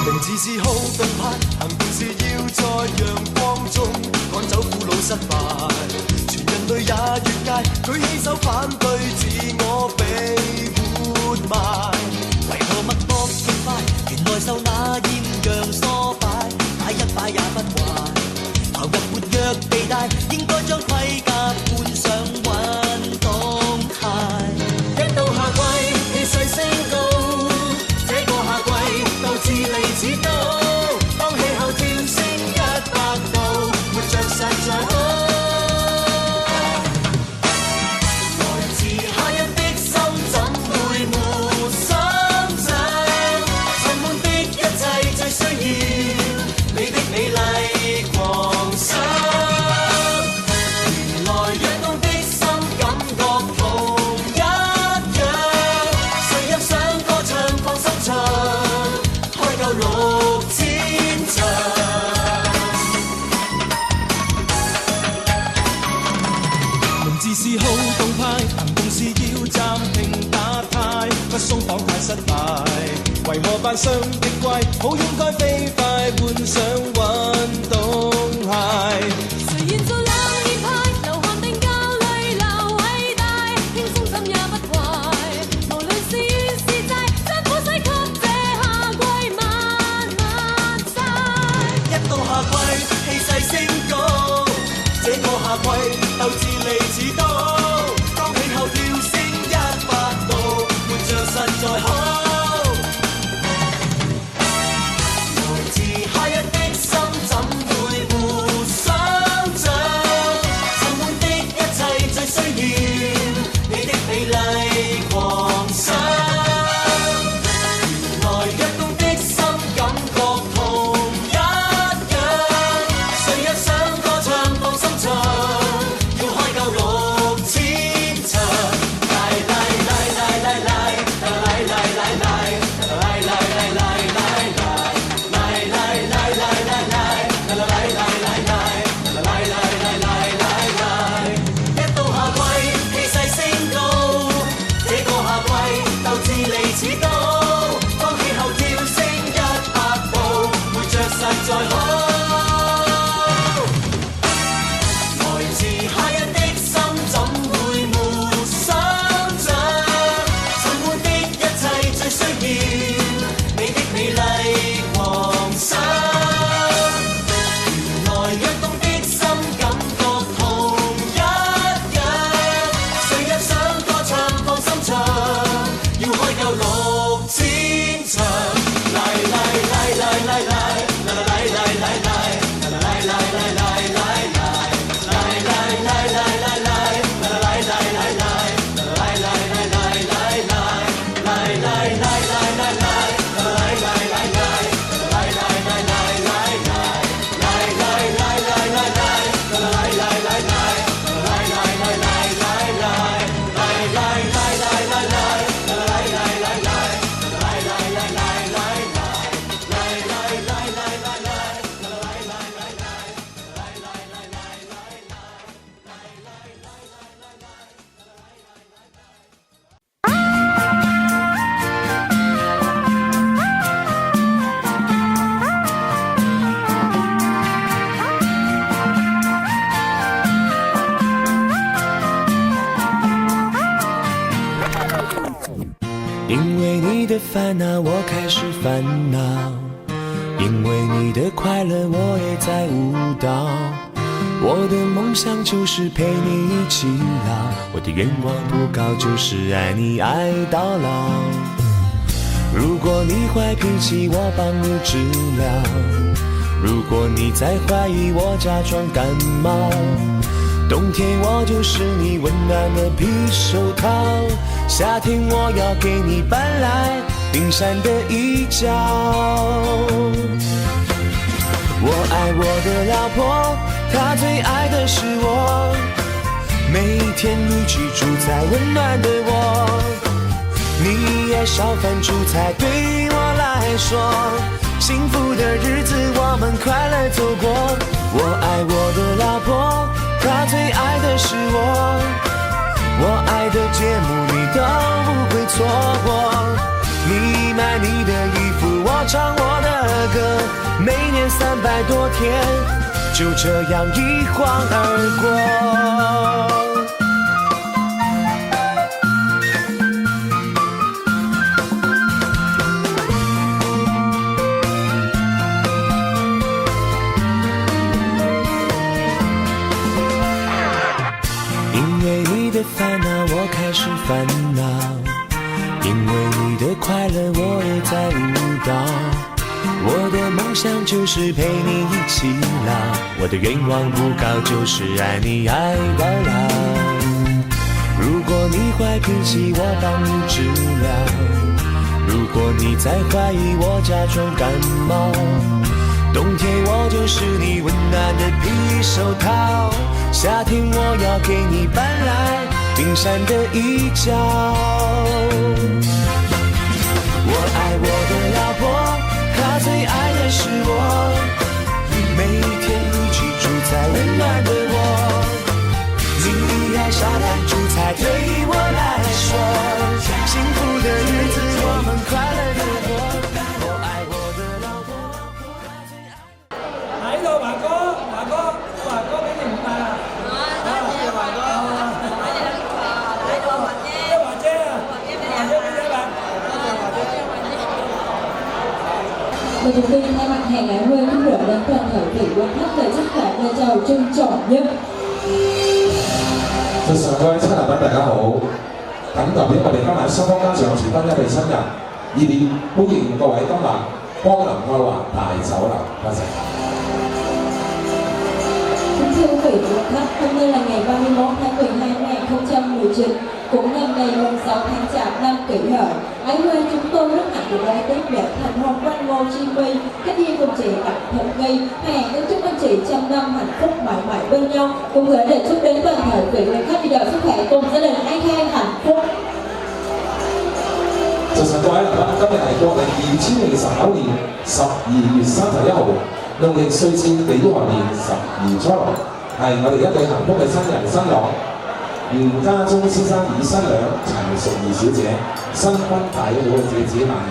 名字是好動派，行動是要在陽光中趕走苦惱失敗。全人類也越界，舉起手反對自我被活埋。為何脈搏極快？原來受那厭氧唆擺，擺一擺也不壞。投入活躍地帶，應該將盔甲換上運動鞋。一到夏季，氣勢升高。自利似刀，當氣候跳升100度，活着實在好。來自他人的心怎會沒心想？沉悶的一切最需要你的美麗狂想。原來躍動的心感覺同一樣，誰又想歌唱放心唱？6000場，名字是好動派，行動是要暫停打呔，不鬆綁太失敗。為何扮相極怪？好應該飛快換上運動鞋。誰願做冷熱派？流汗定教淚流偉大，輕鬆心也不壞。無論是怨是債，將苦水給這夏季漫漫曬。一到夏季，氣勢升高，這個夏季鬥志利似刀，當氣候跳升100度，活着實在好。來自他人的心怎會沒想像？沉悶的一切最需要你的美麗狂想。原來躍動的心感覺同一樣，誰若想歌唱放心唱，要開夠6000場。來來來來來來來來來來來來來來一到夏季，氣勢升高，這個夏季鬥志利似刀，當氣候跳升100度，活着實在好。來自他人的心怎會沒想像？沉悶的一切最需要你的美麗狂想。原來躍動的心感覺同一樣，誰若想歌唱放心唱，要開夠6000場。來來來來來來來來來來來來來來來因为你的烦恼，我开始烦恼；因为你的快乐，我也在舞蹈。我的梦想就是陪你一起老，我的愿望不高，就是爱你爱到老。如果你坏脾气，我帮你治疗；如果你再怀疑，我假装感冒。冬天我就是你温暖的皮手套，夏天我要给你搬来冰山的一角。我爱我的老婆，她最爱的是我，每天一起住在温暖的窝。你也烧饭煮菜，对我来说，幸福的日子我们快乐走过。我爱我的老婆，她最爱的是我，我爱的节目你都不会错过。你买你的衣服，我唱我的歌，每年300多天，就这样一晃而过。因为你的烦恼，我开始烦恼。因为你的快乐，我也在舞蹈。我的梦想就是陪你一起老，我的愿望不高，就是爱你爱到老。如果你坏脾气，我帮你治疗；如果你再怀疑，我假装感冒。冬天我就是你温暖的皮手套，夏天我要给你搬来冰山的一角。我爱我的老婆，她最爱的是我，每天一起住在温暖的我。你爱沙滩煮菜，对我来说，幸福的日子我们快乐地过。我爱我的老婆，她最爱。喺度華哥俾你唔帶啊！多謝華哥，喺度華姐，華姐啊，華姐俾你吧。Lần đầu tiên thay mặt Hàng Hải Huê kính rượu đến toàn thể vị quan khách lời chúc bạn lời chào trân trọng nhất. 早上各位親來賓大家好，謹代表我哋今晚雙方家長傳婚一對新人，熱烈歡迎各位今日光臨愛華大酒樓，多謝。Kính thưa quý vị và khách, hôm nay là ngày 31 tháng 12 năm 2019, cũng nhân ngày 6 tháng Chạp năm Kỷ Hợi. Ái Huê chúng tôi rất hạnh được đón tiếp nhận thành hôn của anh Ngô Chi Huy, kết duyên cùng chị Đặng Thuận Nghi. Hẹn kính chúc anh chị trăm năm hạnh phúc mãi mãi bên nhau, cùng gửi lời chúc đến toàn thể quý vị khách đi đợi sức khỏe cùng gia đình an khang hạnh phúc. 早晨各位來賓，今日係國曆2009年12月31號，農曆歲戰地元年12初六，係我哋一對幸福嘅新人新郎。袁家忠先生與新娘陳淑儀小姐新婚大喜好嘅姐姐萬兒，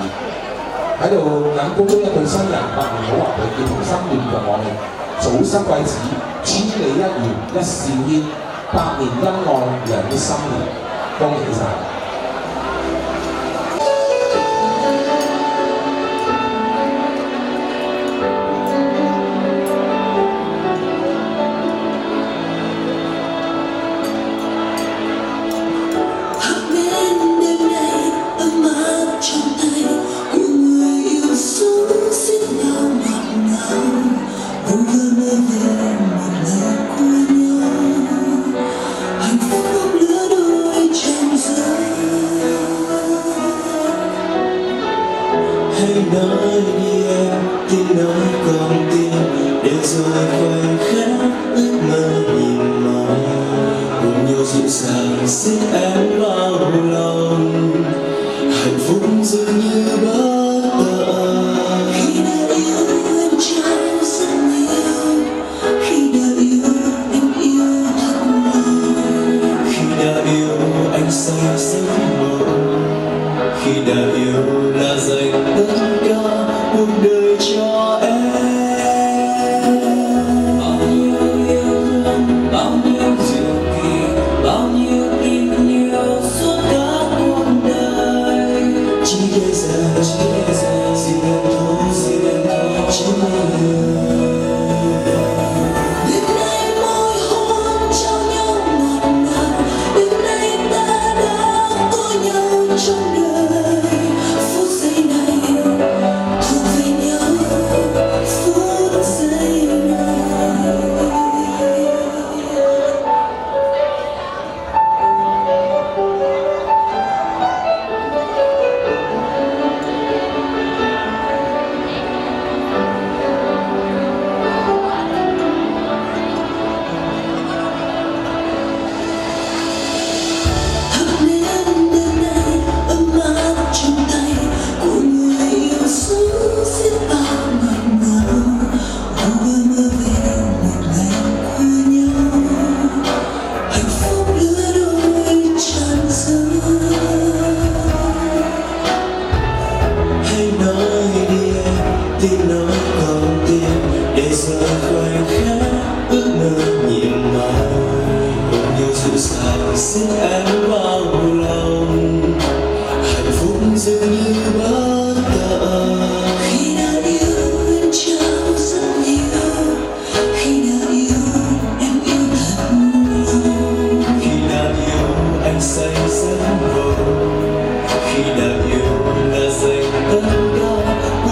喺度謹恭祝一對新人百年好合，結同心願同我哋早生貴子，千里一緣一線牽，百年恩愛兩心連，恭喜晒！Hãy nói đi em, tiếng nói con tim, để rồi khoảnh khắc ước mơ nhìn mỏi, cùng nhau dịu dàng xin em vào lòng, hạnh phúc dường như bất tận. Khi đã yêu em trai rất nhiều, khi đã yêu em yêu thật lòng, khi đã yêu anh say giấc mộng, khi đã yêu là dành tất cả cuộc đời cho em. Bao nhiêu yêu thương, bao nhiêu diệu kỳ, bao nhiêu kỷ niệm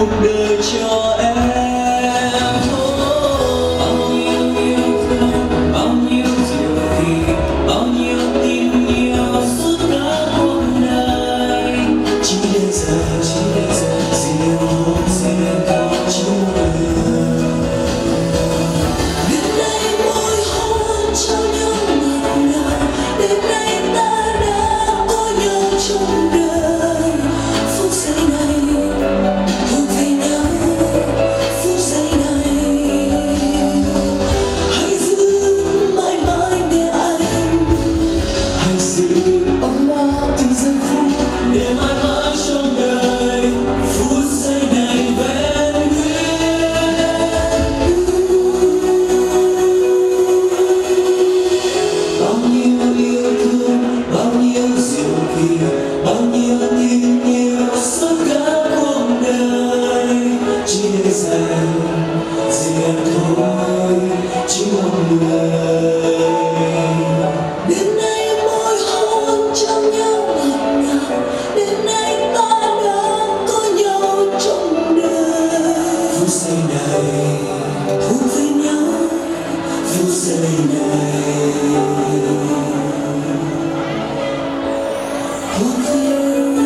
cuộc đời cho em. Bao nhiêu yêu thương, bao nhiêu diệu kỳ, bao nhiêu tình yêu suốt cả cuộc đời. Chỉ để giờ riêng một chỉ một người. Đêm nay môi hôn trao nhau ngọt ngào, đêm nay ta đã có nhau trong đời. Phút giây này thuộc về nhau, phút giây này hãy giữ mãi mãi để anh, hãy giữ ấm áp từng giây phút để mãi mãi trong đời. Phút giây này vẹn nguyên. Bao nhiêu yêu thương, bao nhiêu diệu kỳ, bao nhiêu tình yêu suốt cả cuộc đời. Chỉ để dành riêng thôi, chỉ một người. Đêm nay môi hôn trong nhau ngọt ngào, đêm nay ta đã có nhau trong đời. Phút giây này thuộc về nhau, phút giây này thuộc về nhau.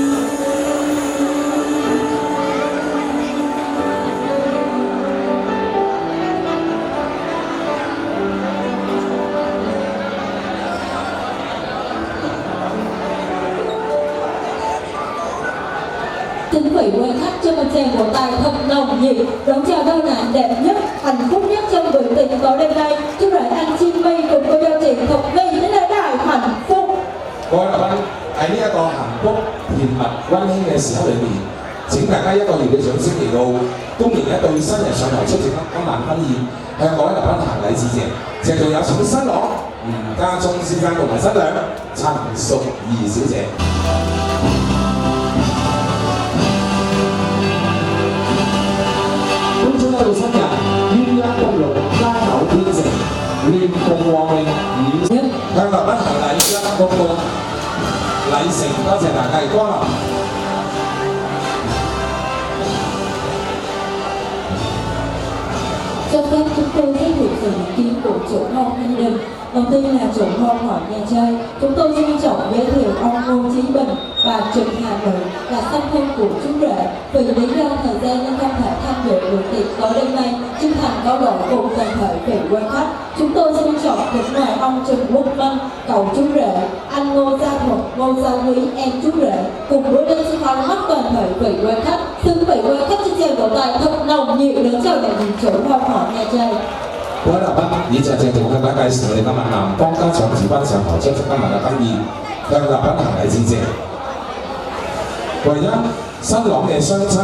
Xin quý vị quan khách cho một tràng vỗ tay thật nồng nhiệt đón chào đôi nàng đẹp nhất, hạnh phúc nhất trong buổi tiệc tối đêm nay. Chúc đợi anh Jimmy cùng cô dâu chị Thục Vy đến đây đại hạnh phúc. 各位來賓喺呢一個幸福、甜蜜、溫馨嘅時刻裏面，請大家一個熱烈掌聲嚟到恭迎一對新人上台出席今晚婚宴，向各位來賓行禮致謝。謝仲有請新郎吳家忠先生同埋新娘陳淑儀小姐。歡迎一對新人鴛鴦共融，拉口天成，亂鳳凰榮與向來賓行禮一一公佈禮成，多謝大家嘅光臨。Cho phép chúng tôi giới thiệu về ý kiến của chủ hôn gia đình. Đầu tiên là chủ hôn hỏi nhà chơi. Chúng tôi xin trọng giới thiệu ông Ngô Chí Bình và Trịnh Hà Nữ là song thân của chú rể. Vì lý do thời gian nên không thể tham dự buổi tiệc tối đêm nay, chân thành cao độ cùng toàn thể vị quan khách. Chúng tôi xin trọng kính mời ông Trần Quốc Minh, cậu chú rể, anh Ngô Gia Thuật, Ngô Gia Quý, em chú rể, cùng với đến sân khấu mắt toàn thể vị quan khách. Xin vị quan khách xin chào vỗ tay thật nồng nhiệt đón chào đại diện chủ hôn hỏi nhà chơi. 各位來賓，以下鄭重向大家介紹我哋今日南方家長子班上台出席今日嘅婚宴，向來賓行禮致謝。唯一新郎嘅雙親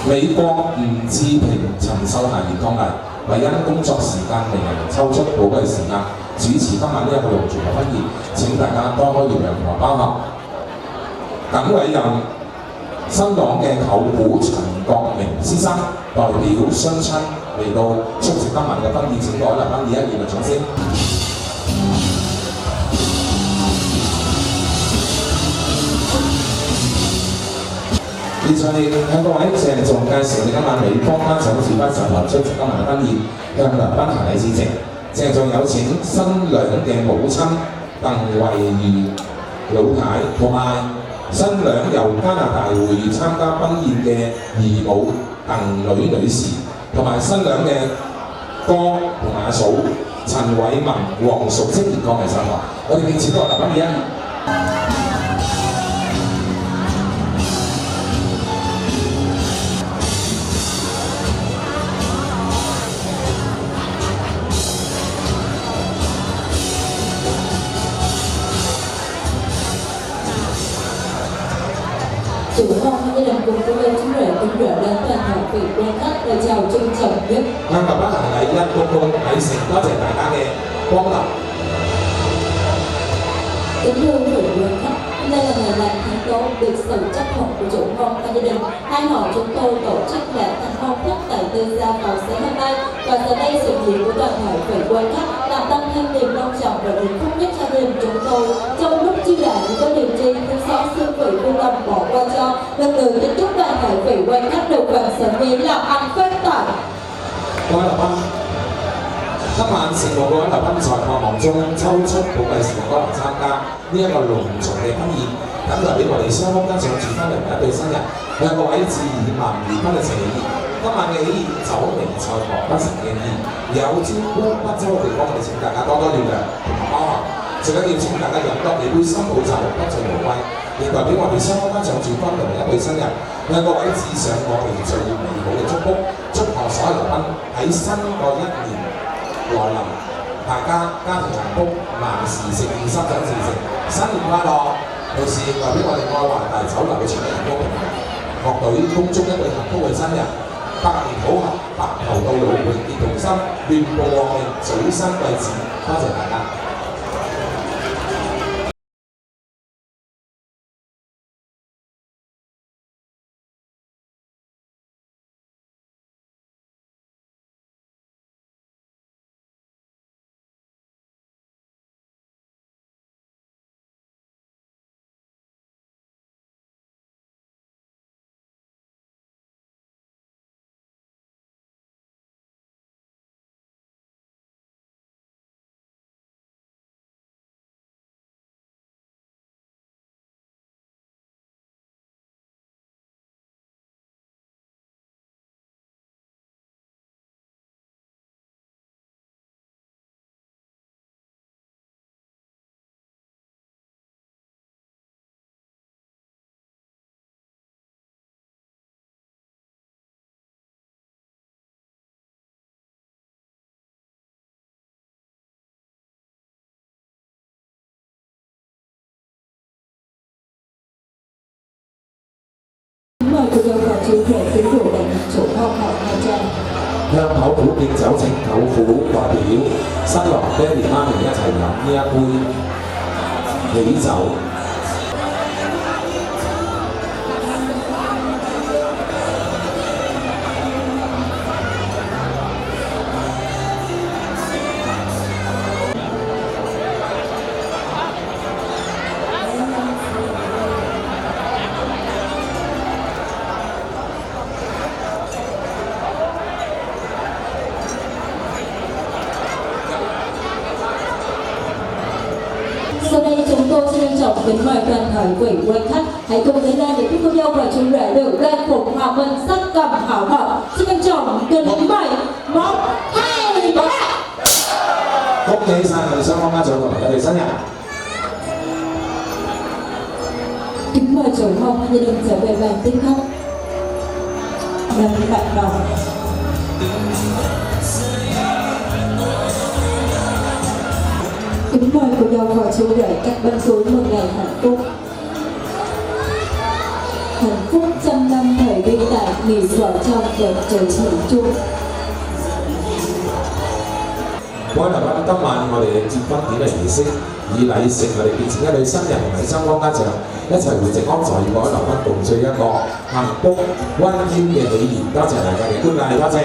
美國吳志平、陳秀霞熱抗禮，為因工作時間令人抽出寶貴時間主持今晚呢一個隆重嘅婚宴，請大家多多原諒同埋包涵。謹委任新郎嘅舅父陳國明先生代表雙親嚟到出席今晚嘅婚宴，請各位來賓以一熱烈掌聲。現在向各位鄭重介紹我哋今晚美方家長子班上台出席今晚嘅婚宴，向來賓行禮致謝。鄭重有請新娘嘅母親鄧惠如老太同埋新娘由加拿大會參加婚宴嘅姨母鄧女女士，同埋新娘嘅哥同埋阿嫂陳偉文、黃淑清熱抗禮上台。我哋敬請各位來賓以一。Chủ hôn gia đình cùng cô dâu chú rể cùng rể đến toàn thể vị quan khách lời chào trân trọng nhất. 向爸爸行禮一鞠躬禮成，多謝大家嘅光臨。Kính thưa quý vị quan khách, hôm nay là ngày lành tháng tốt được sự chấp thuận của chủ hôn và gia đình. Hai họ chúng tôi tổ chức lễ thành hôn thức tại Tư Gia vào sáng hôm nay, và giờ đây sự kiện của toàn thể vị quan khách làm tăng thêm niềm long trọng và hạnh phúc nhất cho gia đình chúng tôi. Trong lúc chiêu đãi có điều chi thứ sáu sư vị vui lòng bỏ qua cho, lần lượt kính chúc toàn thể vị quan khách được hoàn sở viên làm ăn phát tài. 各位來賓，今晚成個各位來賓在我忙中抽出寶貴時光嚟參加呢一個隆重嘅婚宴，咁代表我哋雙方家長住翻嚟一對新人，向各位致以萬年婚嘅情意。今晚嘅喜宴酒微菜薄不成敬意，有招呼不周嘅地方，我哋請大家多多了解同埋包涵。最緊要請大家飲多幾杯新抱酒，不醉無歸。亦代表我哋雙方家長住翻嚟一對新人，向各位致上我哋最美好嘅祝福，祝賀所有來賓喺新個一年來臨，大家家庭幸福，萬事勝意，心想事成，新年快樂！同時亦代表我哋愛華大酒樓嘅全體員工樂隊恭祝一對幸福嘅新人，百年好合，白頭到老，永結同心，亂步旺命，早生貴子。多謝大家。Mời cô dâu và chú rể tiến rượu để nhận chủ hôn hậu hai trang. 向舅父敬酒，請舅父代表新郎爹哋媽咪一齊飲呢一杯喜酒。Sau đây chúng tôi xin trân trọng kính mời toàn thể vị quan khách hãy cùng đến đây để chúc cô dâu và chú rể được lên phục hòa minh sắc cầm hảo hợp. Xin trân trọng kính mời 1, 2, 3. 恭喜晒我哋雙方家長同埋一對新人。Kính mời chủ hôn và gia đình trở về bàn tiếp khách. Lần bạn đầu. Kính mời cô dâu và chú rể các bên cưới mừng ngày hạnh phúc. Hạnh phúc trăm năm thời viên tại nghỉ vợ chồng đẹp trời thủy chung. 各位來賓，今晚我哋嘅結婚典禮儀式以禮成我哋變成一對新人同埋雙方家長一齊回席安在，與各位來賓共聚一個幸福溫馨嘅喜宴。多謝大家嘅觀禮，多謝。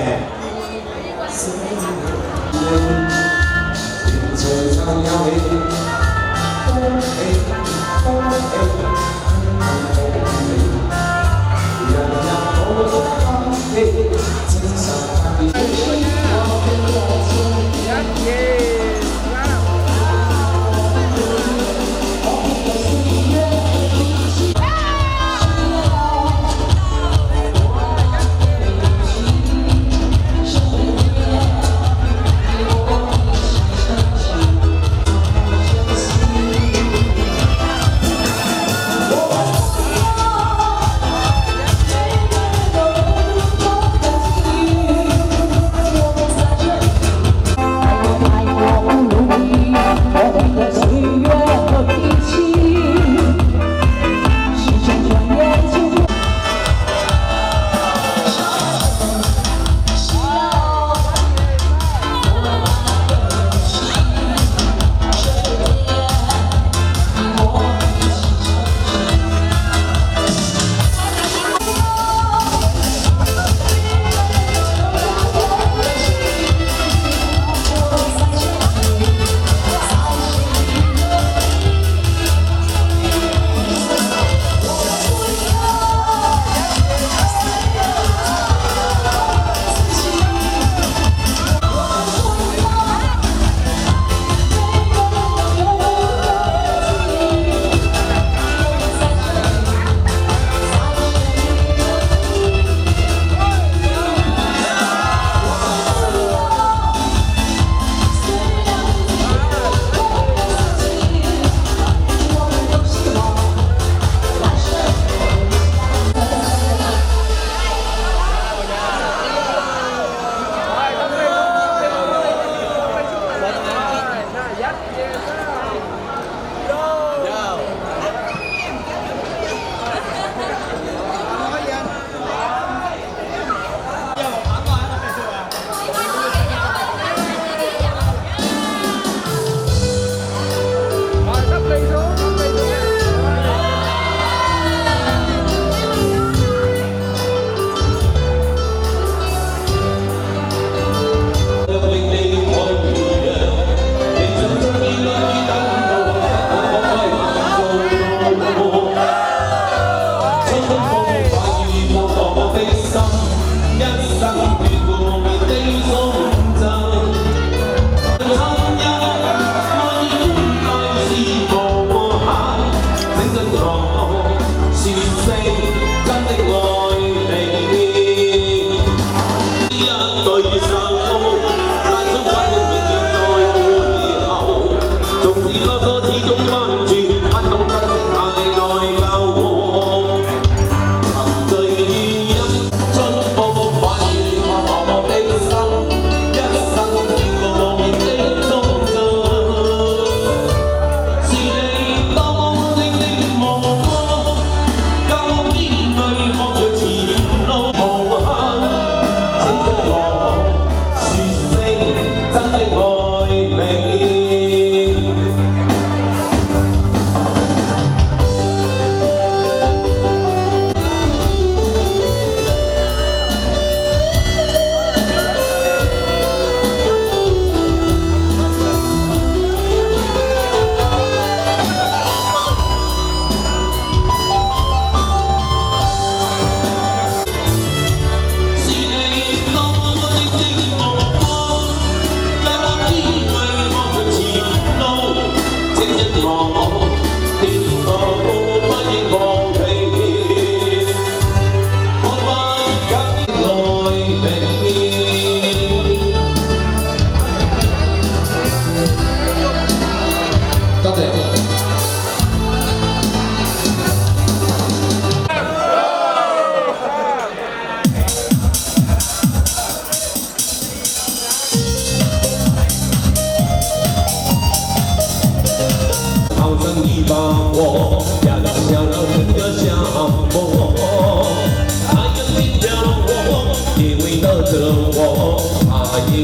有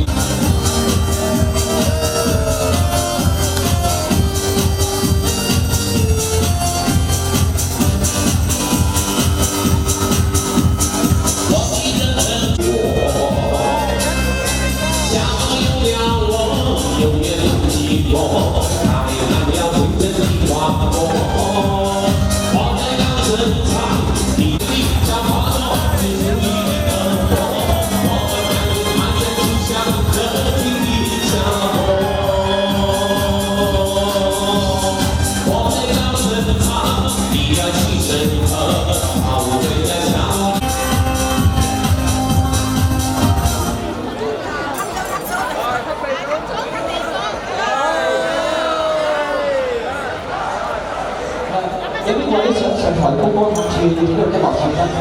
邊位想上台高歌跳呢個音樂創新去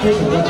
非常欣賞？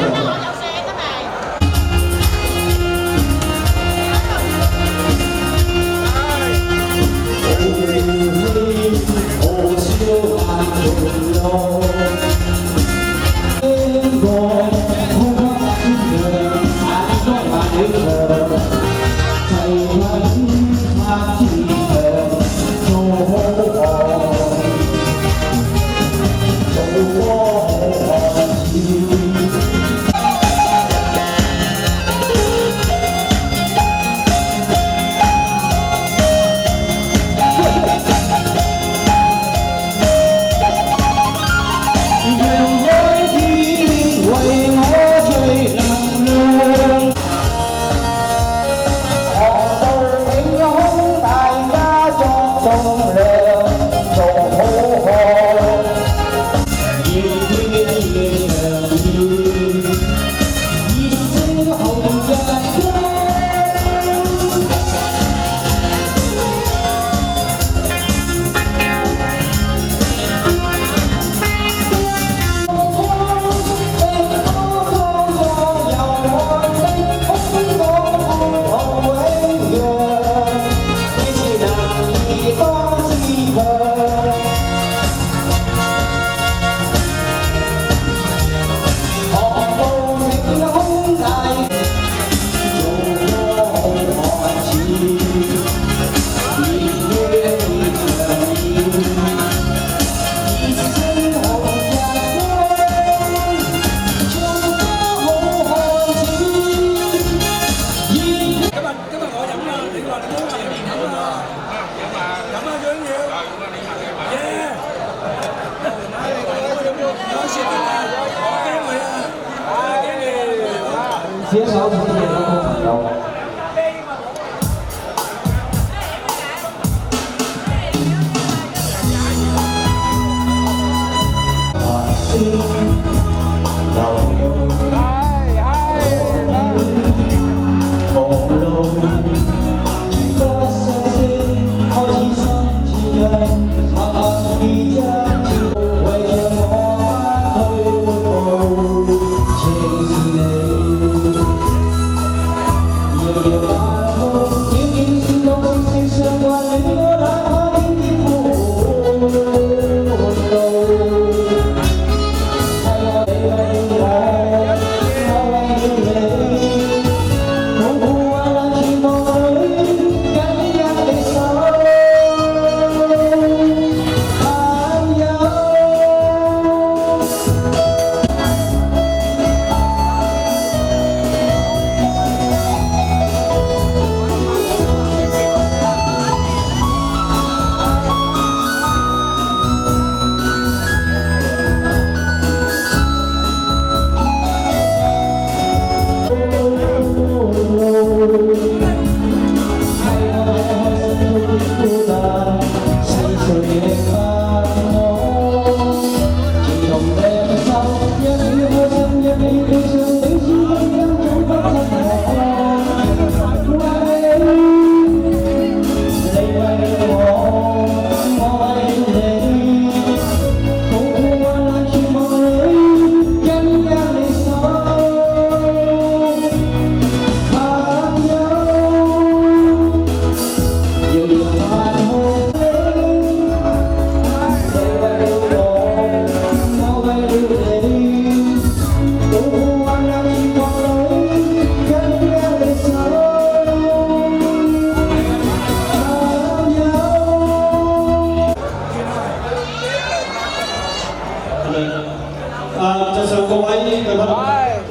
接手同啲嘢都好朋友。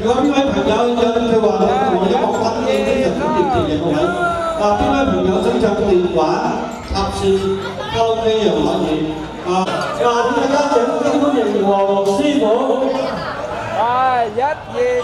如果邊位朋友有句話同我音樂分應非常之貼嘅各位，邊位朋友想唱電話、插線、卡拉 OK 又可以。點大家掌聲歡迎黃師傅。係1、2、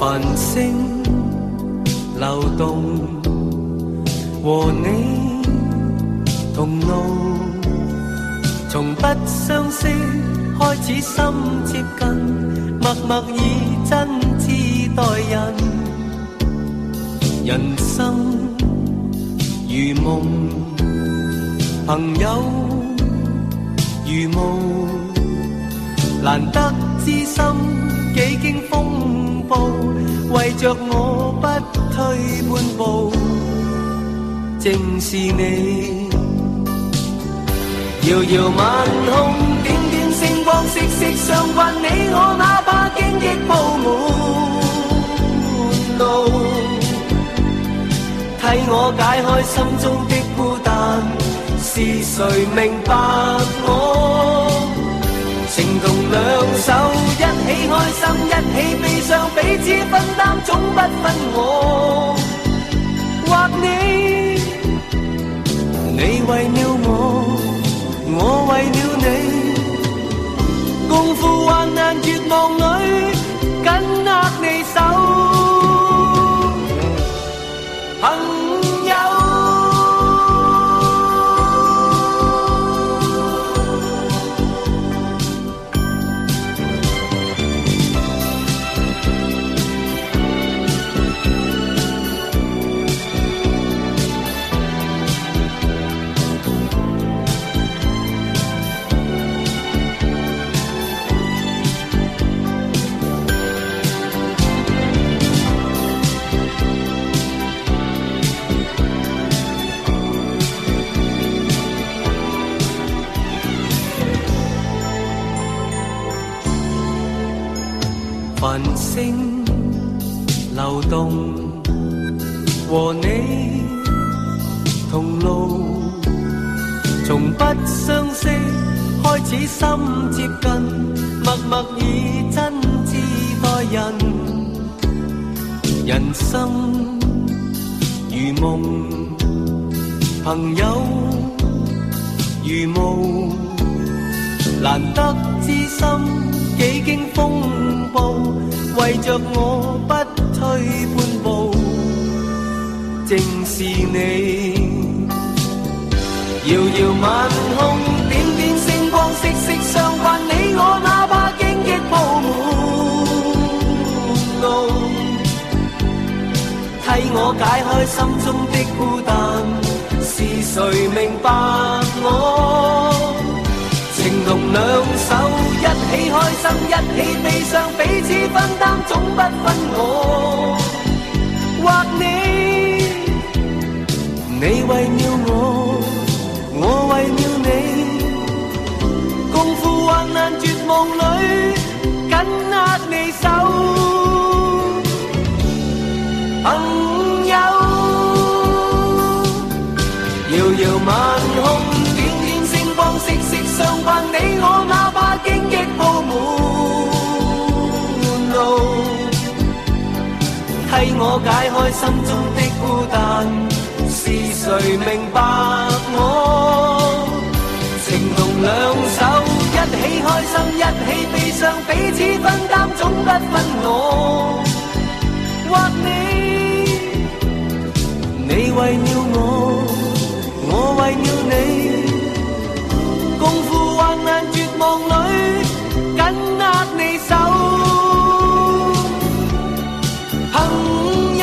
繁星流動，和你同路，從不相識開始心接近，默默以真摯待人。人生如夢，朋友如霧，難得知心幾經風暴，為着我不退半步，正是你。遙遙晚空，點點星光，息息相關，你我哪怕荊棘鋪滿路，替我解開心中的孤單，是誰明白我？情同兩手，一起開心，一起悲傷，彼此分擔，總不分我或你。你為了我，我為了你，共赴患難絕望裏，緊握你手，朋友。繁星流動，和你同路，從不相識開始心接近，默默以真摯待人。人生如夢，朋友如霧，難得知心幾經風暴，為着我不退半步，正是你。遙遙晚空，點點星光，息息相關，你我哪怕荊棘鋪滿路，替我解開心中的孤單，是誰明白我？情同兩手，一起開心，一起悲傷，彼此分擔，總不分我或你。你為了我，我為了你，共赴患難絕望裏，緊握你手，朋友。遙遙晚空，息息相關，你我哪怕荊棘鋪滿路，替我解開心中的孤單，是誰明白我？情同兩手，一起開心，一起悲傷，彼此分擔，總不分我或你。你為了我，我為了你，共赴患難絕望裏，緊握你手，朋友。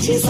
天生